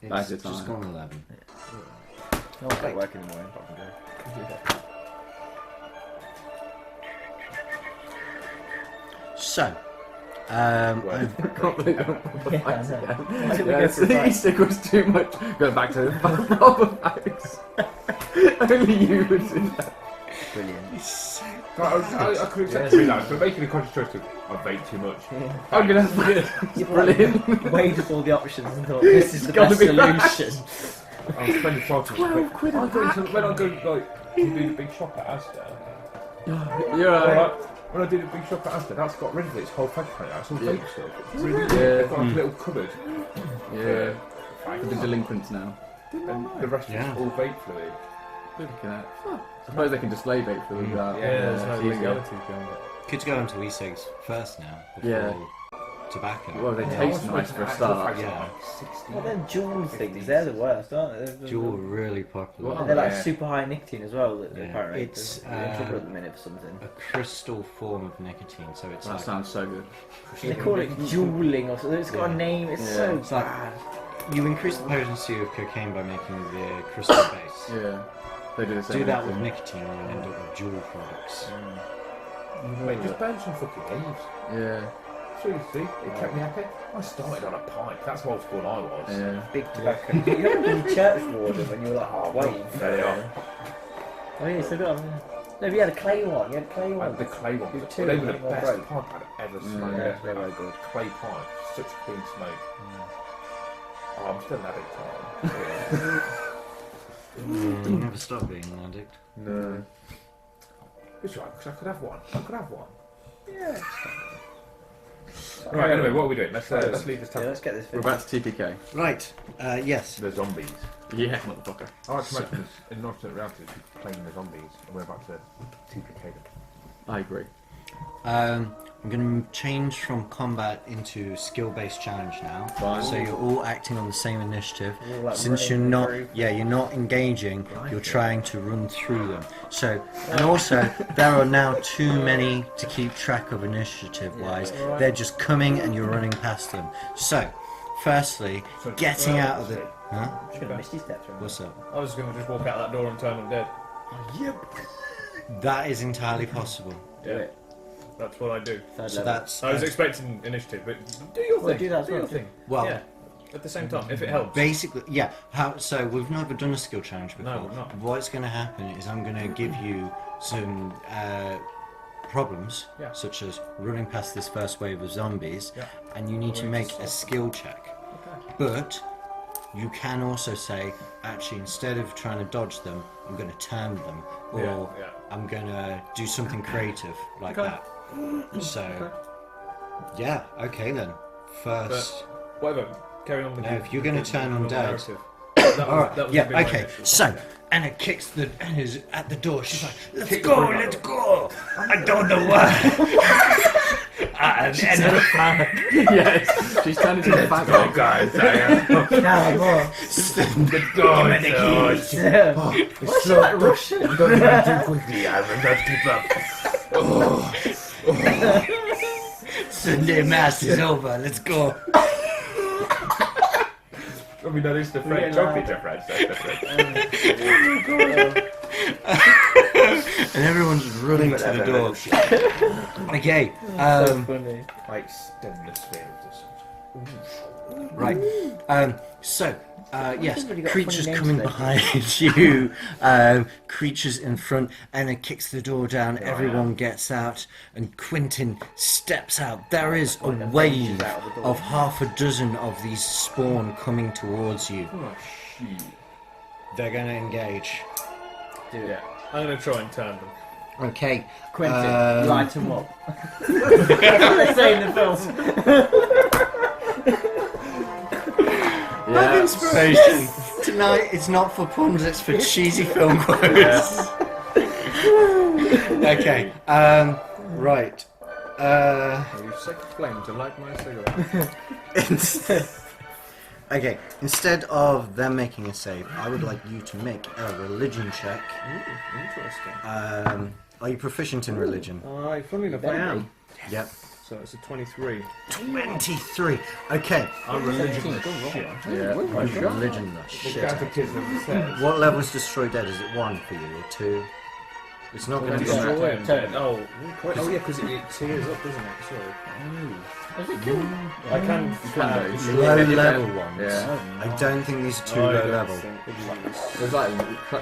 Back It's to just time. gone 11. No one's at work in the morning, apart from Joe. So, I can't believe the Easter was too much. Go back to the proper facts. Only you would do that. Brilliant. I could accept doing that, but making a conscious choice to I vape too much. I'm gonna have to You've brilliant. weighed up all the options and thought, this is the gotta best be solution. I'm spending 12 quid. When I go to do the big shop at Asda. You're right. When I do the big shop at Asda, that's got rid of its whole fag plate. It's all Yeah. vape stuff. Yeah. They've got like a little cupboard. Yeah. Fags. For the delinquents now. And the rest Yeah. is all vape fluid. Look at that. I suppose they can display vape for that. Yeah, there's no it's easier. legality behind it. Kids go into e-cigs first now, before Yeah. tobacco. Well, they Yeah, taste I was nice for a thinking start. actual fags Yeah. are like 60. Well, them Juul things, they're the worst, aren't they? Juul were really popular. Well, They're like Yeah. super high nicotine as well, Yeah. apparently. It's, They're in trouble at the minute for something. A crystal form of nicotine, so it's That like sounds so good. They call it juuling or something. It's got a Yeah. name, it's Yeah. so It's like- bad. you increase the potency of cocaine by making the crystal base. Yeah. They do the same. Do that with thing. nicotine and you end up with Juul products. Mate, just burn some fucking leaves. Yeah. Seriously, it kept me happy. I started on a pipe. That's how old school I was. Yeah. Big tobacco. You remember the church warden when you were like, oh, wait. There they are. Oh, yeah, so good. No, but you had a clay one. You had a clay one. The clay ones. Big two, They were the one best broke. pipe I'd ever smoked. Yeah, they were good. Clay pipe. Such clean smoke. Oh, I'm still an addict. You never stop being an addict. No. It's right, because I could have one. I could have one. Yeah. Right, anyway, what are we doing? Let's leave this Yeah, town. let's get this We're finished. back to TPK. Right, yes. The zombies. Yeah, motherfucker. I like to imagine this in alternate reality, people playing the zombies, and we're about to TPK them. I agree. I'm going to change from combat into skill-based challenge now. Fine. So you're all acting on the same initiative. You're, like, Since you're running not, through. you're not engaging. You're trying to run through them. So, and also there are now too many to keep track of initiative-wise. Yeah, right. They're just coming and you're running past them. So, firstly, getting out of the. Huh? I'm just going to misty steps from What's up? I was going to just walk out that door and turn them dead. That is entirely possible. Do it. That's what I do. Third So level. that's I was expecting initiative, but do your Well, thing. do that as your well. thing. well. Yeah. At the same time, if it helps. Basically, yeah. So we've never done a skill challenge before. No, we've not. What's going to happen is I'm going to give you some problems, Yeah. such as running past this first wave of zombies, Yeah. and you need to make a skill check. Okay. But you can also say, actually, instead of trying to dodge them, I'm going to turn them, or Yeah. I'm going to do something creative like Okay. that. So, yeah, okay then. First. Whatever. Carry on with No, your- if you're gonna with your turn them normal dead. narrative. That was, Alright, that was yeah, gonna be my okay. initial. So, Anna kicks Anna's at the door. She's like, let's go. I don't know why. And Anna, Yes, she's turned into a fat Oh, guy. guys, No, more. the door is What's that Russian? I'm going to too quickly, Ivan. Don't keep up. Sunday mass is over. Let's go. I mean, that is the French chocolate French. And everyone's running to the door. Okay. So funny. Like stainless steel. Right. So, yes, really got creatures funny names coming today. behind you, creatures in front. Anna kicks the door down, everyone gets out, and Quentin steps out. There is a wave of half a dozen of these spawn coming towards you. Oh, shit. They're going to engage. Do it. I'm going to try and turn them. Okay. Quentin, light him up. That's what they say in the film. Have inspiration. Tonight it's not for puns, it's for cheesy film quotes. Okay. Right. You set flame to light my cigarette. Okay. Instead of them making a save, I would like you to make a religion check. Ooh, interesting. Are you proficient in religion? Funnily enough, I am. Yep. So it's a 23. 23. Okay. I'm religion. Yeah. Religion the The shit. catechism says. What level is Destroy Dead? Is it 1 for you or 2? It's not going to be Destroy that. him. Oh, yeah, because it tears up, doesn't it? Sorry. I can. Low level ones. Yeah. I don't think these are too low level. There's like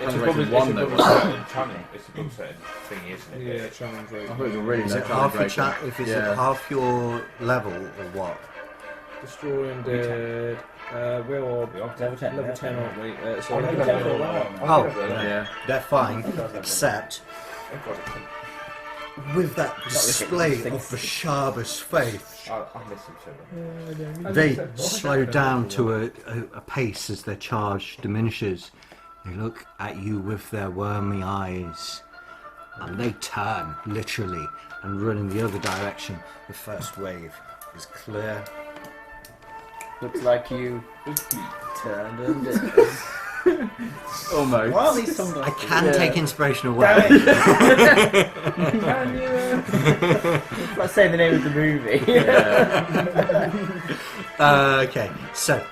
It's rating above 1 though. a certain channel. It's above a certain thing, isn't it? Yeah, challenge rate. I thought it was a really Is low it half your rating. if it's Yeah. half your level or what? Destroy and dead. Where are we? Level 10. Level 10, aren't we? So Oh, level no, 10 no, for a no, while. no. Oh, Yeah. they're fine, except with that display of the Shabbos faith, I listen to them. they slow down to a pace as their charge diminishes. They look at you with their wormy eyes, and they turn, literally, and run in the other direction. The first wave is clear. Looks like you turned and Almost. Why are these I sunglasses? can take inspiration away. Let's say the name of the movie. Okay, so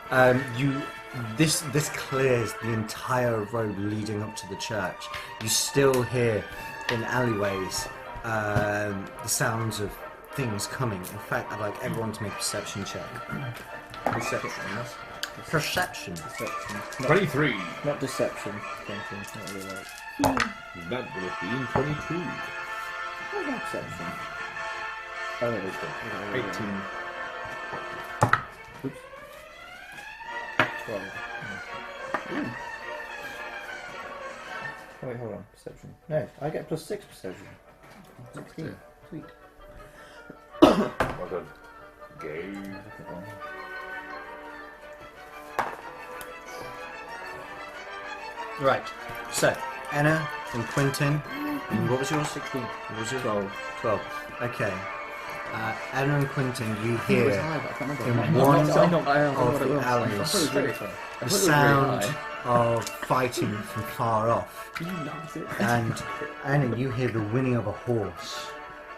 this clears the entire road leading up to the church. You still hear in alleyways the sounds of things coming. In fact, I'd like everyone to make a perception check. Perception. Perception. Deception. 23. Not deception. Quentin. Not really like. That would have been 22. What's that perception? Oh, no, it's good. 18. 12. Ooh. Oh, wait, hold on. Perception. No, I get +6 perception. 16. Sweet. Well done. Go. Right. So Anna and Quentin. And what was yours? 16. What was yours? 12. 12. Okay. Anna and Quentin, you hear in I one don't know what of it the was. I alleys thought it was really high. I the thought it was sound really high. of fighting from far off, Can you notice it? and Anna, you hear the whinny of a horse.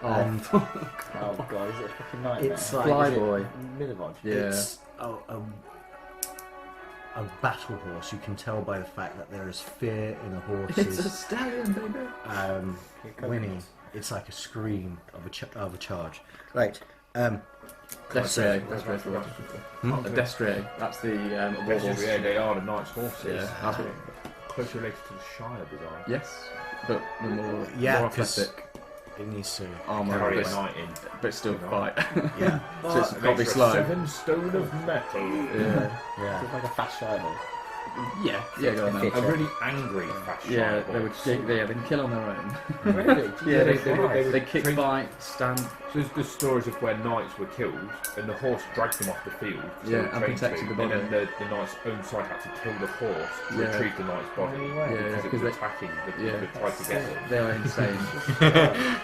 And Oh god, is it a fucking nightmare? It's like- Flyboy. Minivod. Yeah. it's a battle horse. You can tell by the fact that there is fear in the It's a horse's stallion, baby. whinny. It's like a scream of a charge. Right. Destrier. Destrier. Hmm? A Destrier. That's the war horse. Yeah, they are the Knight's horses. Yeah, that's what. Closely related to the Shire, bizarre. Yes, but the more Yeah, 'cause athletic it needs to armour, Carry a but, knight in. but still fight. yeah, So it's That got to be makes for a slow. 7 stone of metal. Yeah, yeah. It's like a fast Shiloh. yeah, go on A then. really angry fashion. Yeah, they would. They can kill on their own. Really? Yeah, they would kick, drink- fight, stand. So there's stories of where knights were killed and the horse dragged them off the field. So Yeah, they and trained protected to, the body. And then the knight's own side had to kill the horse to Yeah. retrieve the knight's body. No way. Yeah, Because it because was they- attacking the yeah. people that tried to get them. They are insane.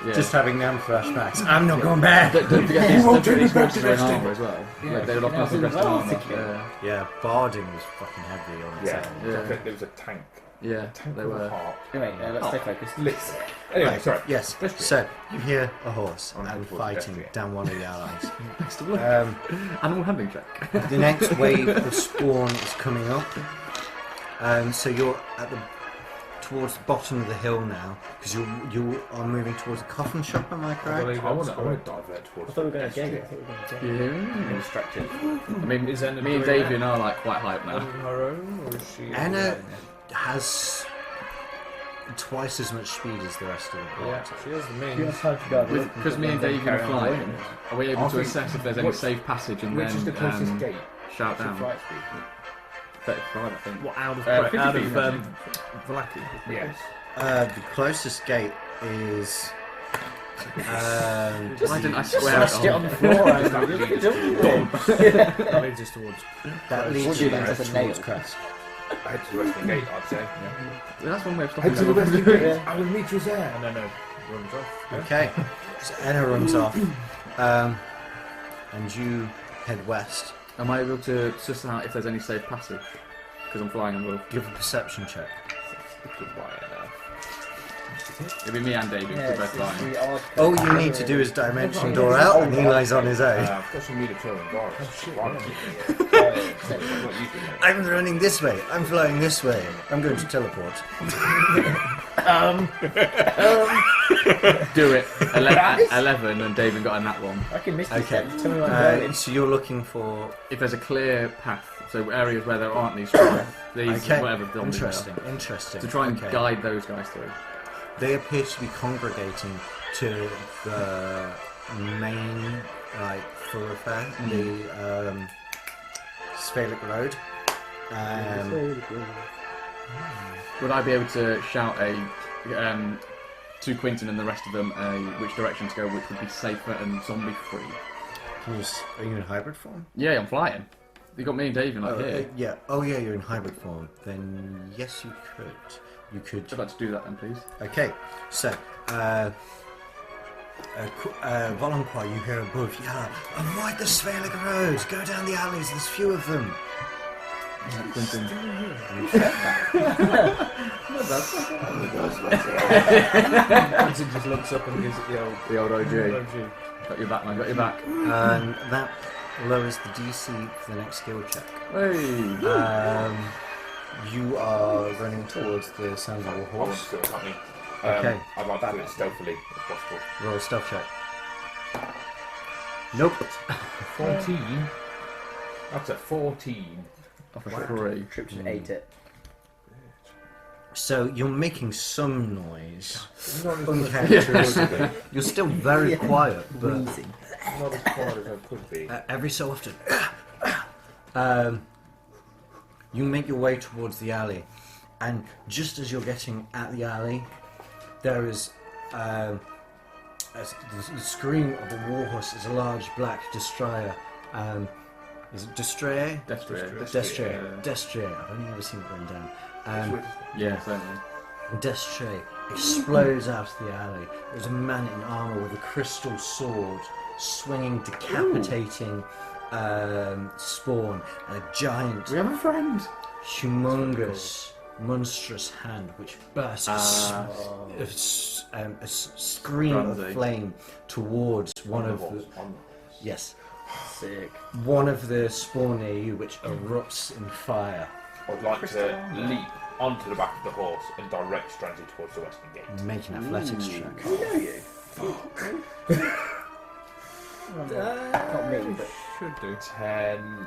Yeah. Just having them flashbacks. I'm not going back. Don't forget these horses are in armour as well. Yeah. Like, they're not Yeah, dressed in well, armour. particularly. Yeah. Yeah, barding was fucking heavy on its Yeah, own. Yeah. there was a tank. Yeah, they were. Anyway, let's stay focused. Listen. Anyway, Right, sorry. Yes. So you hear a horse On and towards fighting pedestrian. down one of the allies. Next to look. Animal handling check. The next wave of spawn is coming up. So you're towards the bottom of the hill now because you are moving towards a coffin shop. Am I correct? I want to divert towards. I thought we were going to pedestrian. get it. I thought we were going to get it. Yeah. Distracted. I mean, Is Anna me and doing Davian are like quite hyped On now. her own, or is she? Anna has twice as much speed as the rest of the Yeah, party. she has the You means. have time to go. Because me and Davian are flying, are we able I to think- assess if there's any which- safe passage and Which then is the closest gate? shout to down? flight speed? 35, I think. What out of 50 out feet, of Valaki? Yes. The closest gate is. Why didn't I swear Smashed it on the floor. That leads us towards. That leads Would you you then towards as a nail? Crest. Head to the western gate, I'd say. That's one way of stopping Head to the them. western gate. I will meet you there. And then runs off. Okay, so Anna runs off, and you head west. Am I able to suss out if there's any safe passage? Because I'm flying above. Give a perception check. It'll be me and David, we're both flying. All you need to do is dimension door out, and he lies on his own. I've got some mutatorial guards. I'm running this way. I'm flying this way. I'm going to teleport. Do it. 11 and David got a nat one. I can miss this. Okay. Tell me what I'm going. So you're looking for. If there's a clear path, so areas where there aren't these tribes, these Okay. whatever zombies they are, Interesting. Interesting. to try and Okay. guide those guys through. They appear to be congregating to the main thoroughfare, the Sphalic Road. Would I be able to shout to Quinton and the rest of them which direction to go, which would be safer and zombie free? Are you in hybrid form? Yeah, I'm flying. You got me and David like here. Yeah. Oh yeah, you're in hybrid form. Then yes, you could. You could. I'd like to do that then, please. Okay, so, Volonquois, you hear above yell, avoid the Sphalic Road, go down the alleys, there's few of them. Quinton. Quinton just looks up and gives it The old OG. OG. Got your back, man, got your back. And that lowers the DC for the next skill check. Hey! You are running towards the sound of a I'm horse. still coming. Okay. I'd like to do it stealthily if possible. Roll a stealth check. Nope. 14. That's a 14. Off a 3. Trip just ate it. So you're making some noise. Not as Uncharacteristically. You're still very quiet, but Wheezing. not as quiet as I could be. every so often, you make your way towards the alley, and just as you're getting at the alley, there is the scream of a warhorse is a large black destroyer. Is it destroyer? Destrier. Destroyer. I've only ever seen it run down. Yeah, certainly. Destroyer explodes out of the alley. There's a man in armor with a crystal sword swinging decapitating spawn and a giant, We have a friend! humongous, monstrous hand which bursts a scream of Frenzy. flame towards one of the On yes Sick. one of the spawn near you which erupts in fire, I'd like to leap onto the back of the horse and direct strangely towards the western gate. make an athletics check. Not me, but Should do. 10.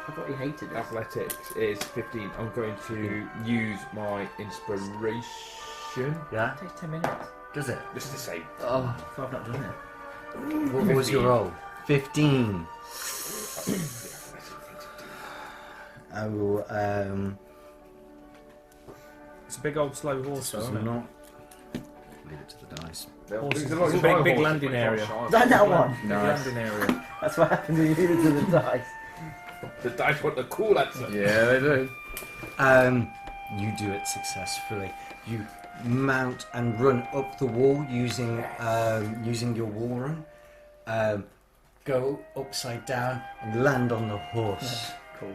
I thought he hated us. Athletics is 15. I'm going to use my inspiration. Yeah, It takes 10 minutes. does it? Just to say. Oh, I've not done it. What was your 15. roll? 15. Oh, It's a big old slow horse, this was isn't it? not. Leave it to the dice. It's a big landing area. That one. Big nice. landing area. That's what happens when you leave it to the dice. The dice want the cool answer. Yeah, they do. You do it successfully. You mount and run up the wall using your wall run. Go upside down and land on the horse. Cool.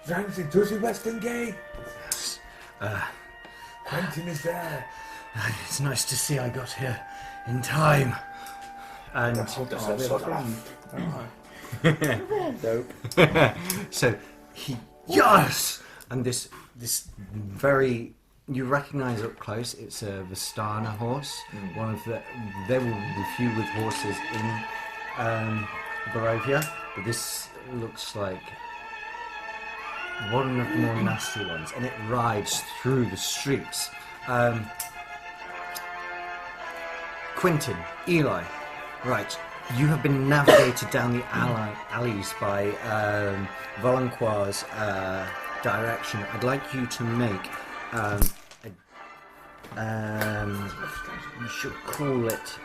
Strangely to the western gate. Quentin is there. It's nice to see I got here in time. And Dope. so he yes, and this very you recognise up close. It's a Vistana horse. One of there will be few with horses in Barovia, but this looks like one of the more nasty ones, and it rides through the streets. Quentin, Eli, right. You have been navigated down the alleys by Valancoir's direction. I'd like you to make you should call it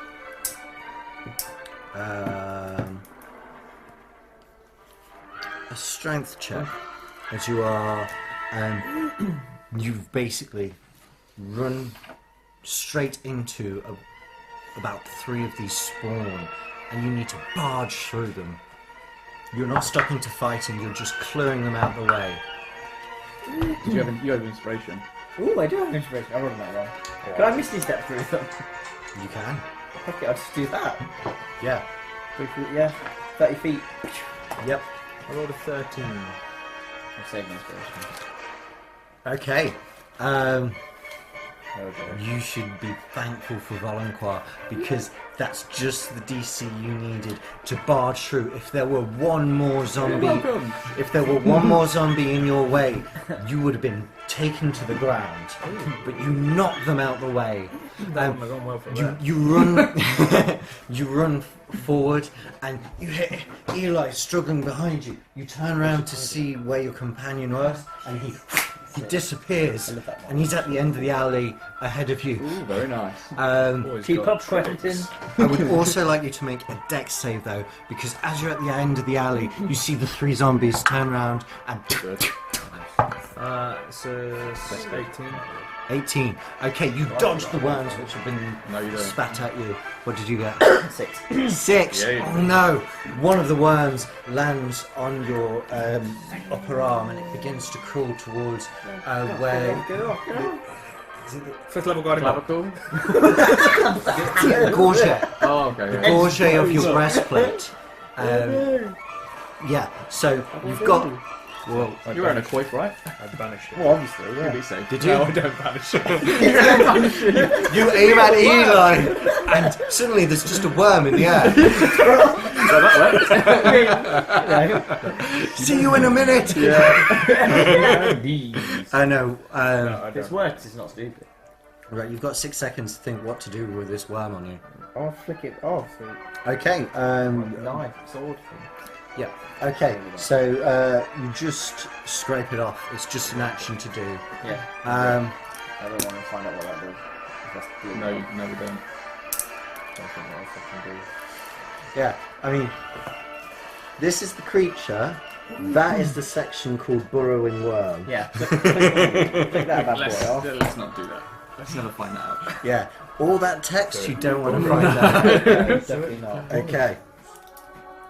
a strength check, as you are you've basically run straight into about 3 of these spawn, and you need to barge through them. You're not stopping to fighting, you're just clearing them out the way. You have inspiration. Ooh, I do have inspiration. I rolled that wrong. Can I misty step through them? You can. Okay, I'll just do that. Yeah. 3 feet, yeah. 30 feet. Yep. I rolled a 13. I'll save my inspiration. Okay. Okay. You should be thankful for Valancoir, because that's just the DC you needed to barge through. If there were one more zombie, in your way, you would have been taken to the ground. But you knocked them out the way. You run, you run forward, and you hit Eli struggling behind you. You turn around to see where your companion was, and he disappears, and he's at the end of the alley ahead of you. Ooh, very nice. Keep up, Quentin. I would also like you to make a dex save, though, because as you're at the end of the alley, you see the 3 zombies turn around and... So 18. 18. Okay, you dodged the worms which have been spat at you. What did you get? 6. 6! Yeah, Oh no! One of the worms lands on your upper arm, and it begins to crawl towards where... Fifth level guarding up. Clavicle? Gorget. Oh, okay. The Yeah. gorget of your breastplate. Yeah, so you've got... Well, You're wearing a coif, right? I banished it. Well, obviously, You'll yeah. be safe. did you? No, I don't banish it. You aim at Eli, and suddenly there's just a worm in the air. See you in a minute. I know. If it's works, it's not stupid. Right, you've got 6 seconds to think what to do with this worm on you. I'll flick it off. Okay. Knife, sword thing. Yeah. Okay. So you just scrape it off. It's just an action to do. Yeah. I don't want to find out what that does. That's the No, we don't. I don't think what else I can do. Yeah. I mean, this is the creature. That is the section called burrowing worm. Yeah. Flick that bad boy off. Let's not do that. Let's never find that out. Yeah. All that text you don't want to find out. Definitely not. Okay.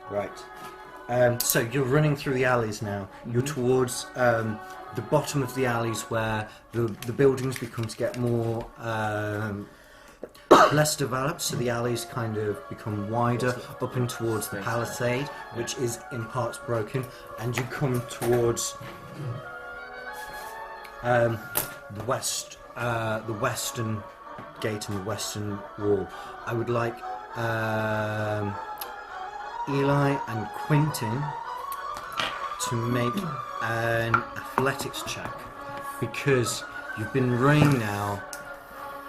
Right. So you're running through the alleys now. You're towards the bottom of the alleys where the buildings become to get more less developed. So the alleys kind of become wider up and towards the palisade, which is in parts broken, and you come towards the western gate and the western wall. I would like Eli and Quentin to make an athletics check, because you've been running now.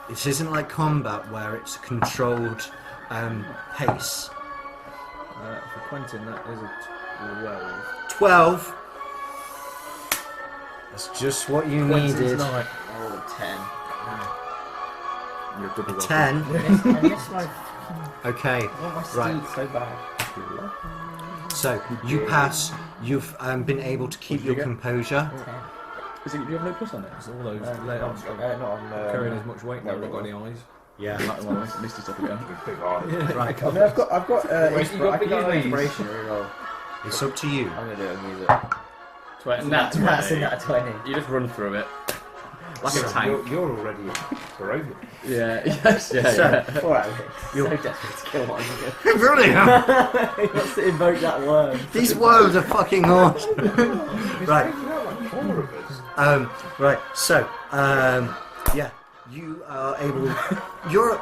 This isn't like combat where it's a controlled pace. For Quentin, that is a 12. That's just what you needed. Night. I rolled a 10. You're double A 10. I miss my Okay. I want my steed Right. so bad. So you pass. You've been able to keep What did your you get? composure. Is it, do you have no plus on it? It's all those Not layouts. on Carrying as much weight now, I've not got any eyes. Yeah. That one, missed it up again. Big eye. Right. I mean, I've got Wait, you got I can big use my eyes? inspiration reroll. It's up to you. I'm gonna do it and use it. That's That's a nat 20. You just run through it. Like a tank. You're already corroded. Yeah, yes, yeah, So- yeah. 4 out of 6. You're so desperate to kill one. Brilliant! He wants to invoke that worm. These worms are fucking awesome. Right. Taking out like 4 of us. Right. So, yeah, you are able. You're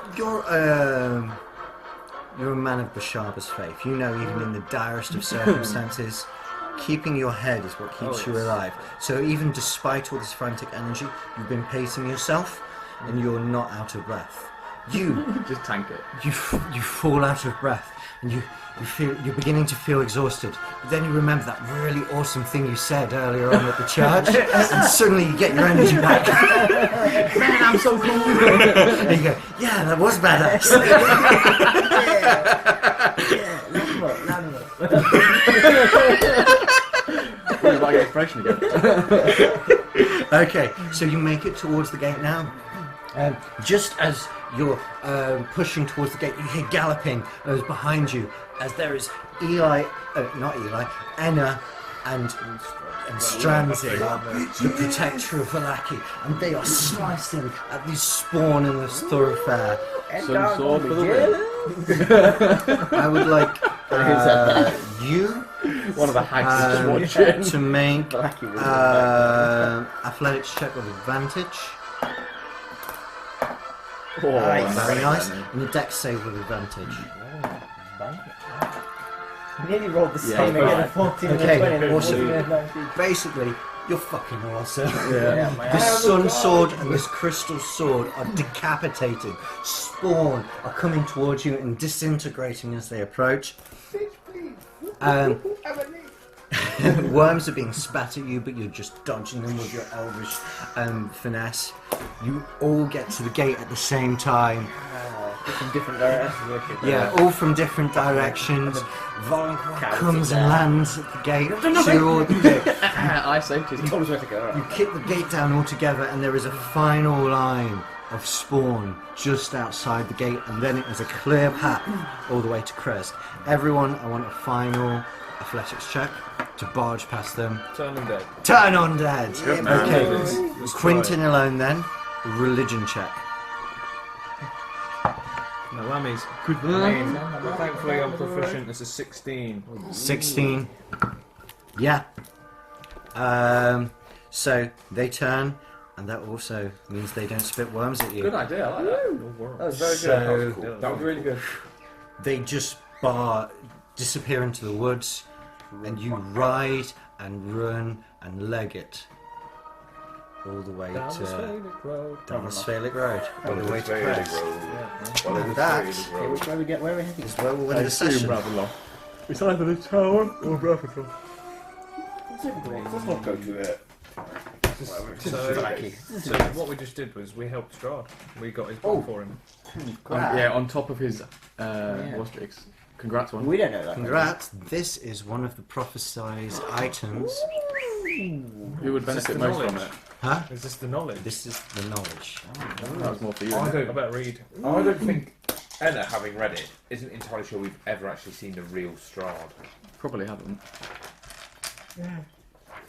a man of Bashaba's faith. You know, even in the direst of circumstances, keeping your head is what keeps you alive. So even despite all this frantic energy, you've been pacing yourself, and you're not out of breath. You Just tank it. you fall out of breath, and you're beginning to feel exhausted. But then you remember that really awesome thing you said earlier on at the church, and suddenly you get your energy back. Man, I'm so cool. And you go, yeah, that was badass. What about your expression again? Okay, so you make it towards the gate now. Just as you're pushing towards the gate, you hear galloping behind you, as there is Enna and Stranzi, the protector of Valaki, and they are slicing at this spawn in this thoroughfare. Some sword for the win. I would like you One of the hags is just watching. to make Valaki was athletics check with advantage. Oh, Nice. Very nice. And a dex save with advantage. Nearly rolled the same Yeah, again. right. A 14 and Okay, a 20 and a awesome. 14 and a 19. Basically, you're fucking awesome. Yeah. This sun sword and this crystal sword are decapitating. Spawn are coming towards you and disintegrating as they approach. Worms are being spat at you, but you're just dodging them with your elvish finesse. You all get to the gate at the same time. Just from different directions. Yeah, all from different directions. Valaki comes and lands at the gate. So you're all at the gate. I saved his. He told us where to go. You kick the gate down altogether, and there is a final line of spawn just outside the gate, and then it is a clear path all the way to Crest. Everyone, I want a final athletics check to barge past them. Turn them dead. Turn on dead! Good man. Okay, Let's Quintin alone then. Religion check. No whammies. Good man. Thankfully, I'm proficient. It's a 16. 16. Yeah. So they turn, and that also means they don't spit worms at you. Good idea, I like that. That was very So- good. That was really good. They just disappear into the woods, and you ride and run and leg it all the way Down to the Sphalic Road. down the Sphalic Road, all the way to Very Crest. road. Yeah. And that Okay, which way we get? Where are we heading? is where we'll win the session. It's either the tower or Brotherton. Let's not go to there. So what we just did was we helped Strahd. We got his book for him. Yeah, on top of his Wastrix. Congrats, one. We don't know that. Congrats! This is one of the prophesized items. Who would benefit the most from knowledge. it? Huh? Is this the knowledge? This is the knowledge. That was more for you. I isn't it? I better read. don't think Enna, having read it, isn't entirely sure we've ever actually seen the real Strahd. Probably haven't.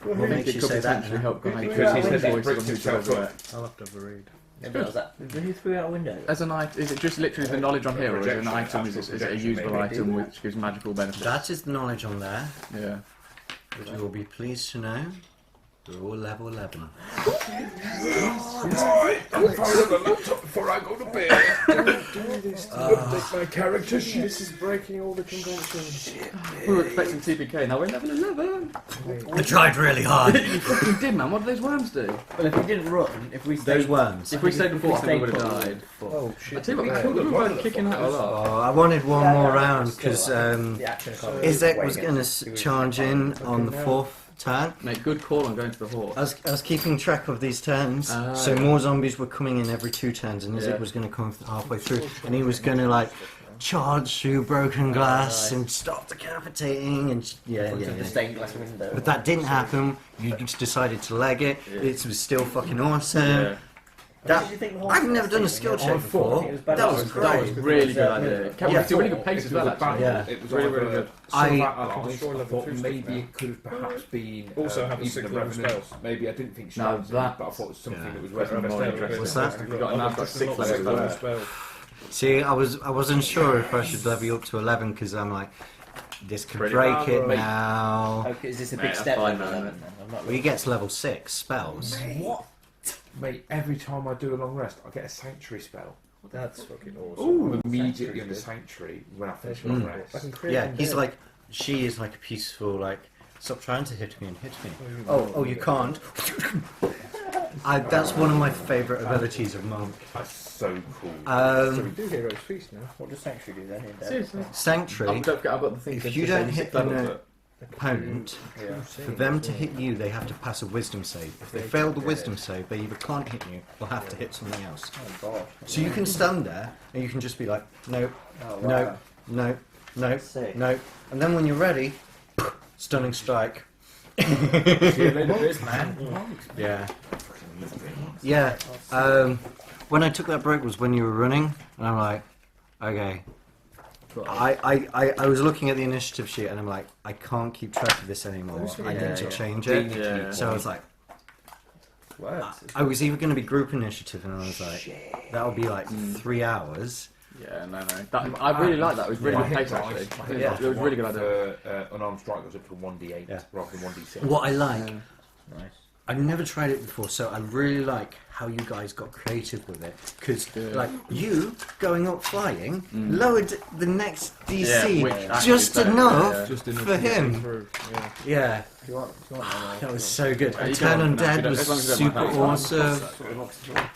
What I think makes it you could say that? potentially help guide Because he his says voice it brings on his himself shoulder. up. I'll have to have a read. Yeah, but was that? Who threw out a window? As an item, is it just literally the knowledge on here, or is it an item? Is it a usable item which gives magical benefits? That is the knowledge on there, Yeah. which you will be pleased to know. We're all level 11. I'm firing up the laptop before I go to bed. Update my character sheet. This is breaking all the conventions. We were expecting TPK, now we're level 11. I tried really hard. You fucking did, man. What do those worms do? Well, if we didn't run, if we stayed, Those worms. If we stayed before, I think we would have put- died. Oh I shit. tell you what, we killed them both kicking out a lot. Oh, I wanted one more round because the action card Izek was going to charge in on the fourth turn. Mate, good call on going to the horse. I was keeping track of these turns, Ah, so yeah. more zombies were coming in every 2 turns, and Izek Yeah. was going to come halfway through, and he was going to like charge through broken glass and start decapitating, and the stained glass window. But that didn't happen. You just decided to leg it. Yeah. It was still fucking awesome. Yeah. That, Did you think the whole I've never done a skill check before. That was That was great. really good idea. Kept Yeah. me to a really good pace as well, actually. Yeah. It was Really, either really good. some I- allies, sure I level thought two stuff maybe now. it could have perhaps been Also have a even sixth a level revenant. spell. Maybe I didn't think Now Shroud, but I that's- thought it was something yeah. that was Better and more revenant. interesting. What's that? You've got, now I've got 6 levels as well. See, I wasn't sure if I should level you up to 11 because I'm like, this could Pretty break bad, it mate. now. Okay, is this a Mate, big that's step fine, level man. 11 then? I'm not Well, you get to level 6 spells. What? Mate, every time I do a long rest, I get a sanctuary spell. That's fucking awesome. I'm immediately on the Sanctuary's sanctuary when I finish a Mm. long good. I rest. can create Yeah, one he's there. like, she is like a peaceful, like, stop trying to hit me and hit me. Oh, you can't. That's one of my favourite abilities of Monk. That's so cool. So we do Heroes Feast now. What does Sanctuary do then? In depth? Seriously. Sanctuary, Don't forget, I've got the thing. if to you say don't the hit sixth level, an but- opponent, Yeah. for them to hit you, they have to pass a wisdom save. If they fail the wisdom save, they either can't hit you or have to hit something else. Oh god. So you can stand there and you can just be like, nope, Oh, nope, wow. nope, nope, Sick. nope. And then when you're ready, stunning strike. See you later, bitch. Man. Yeah. Yeah. When I took that break was when you were running, and I'm like, okay. I was looking at the initiative sheet, and I'm like, I can't keep track of this anymore. I need to change it. Yeah. So I was like, Works. I was either going to be group initiative, and I was like, that would be like 3 hours. Yeah, no. I really like that. It was really My good hit pace, dice- actually. my hit Yeah, dice it was really good idea. for unarmed strike goes up to 1d8 Yeah. rather than 1d6. What I like, Nice. I've never tried it before, so I really like how you guys got creative with it. Because, Yeah. like, you going up flying lowered the next DC Yeah, which actually just is better, enough yeah. Just enough for to get him. through. Yeah. Yeah, If you want that was so good. Yeah, And you Turn don't have Undead to, was as long as you super don't have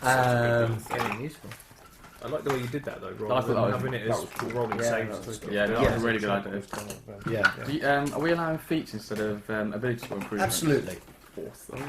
awesome. Getting useful. I like the way you did that though, I rather thought than that was- having it that as was cool. rolling Yeah, saves. that was to- good. Yeah, that Yeah. was a really good idea. Yeah, Are we allowing feats instead of abilities to improve? absolutely. Awesome.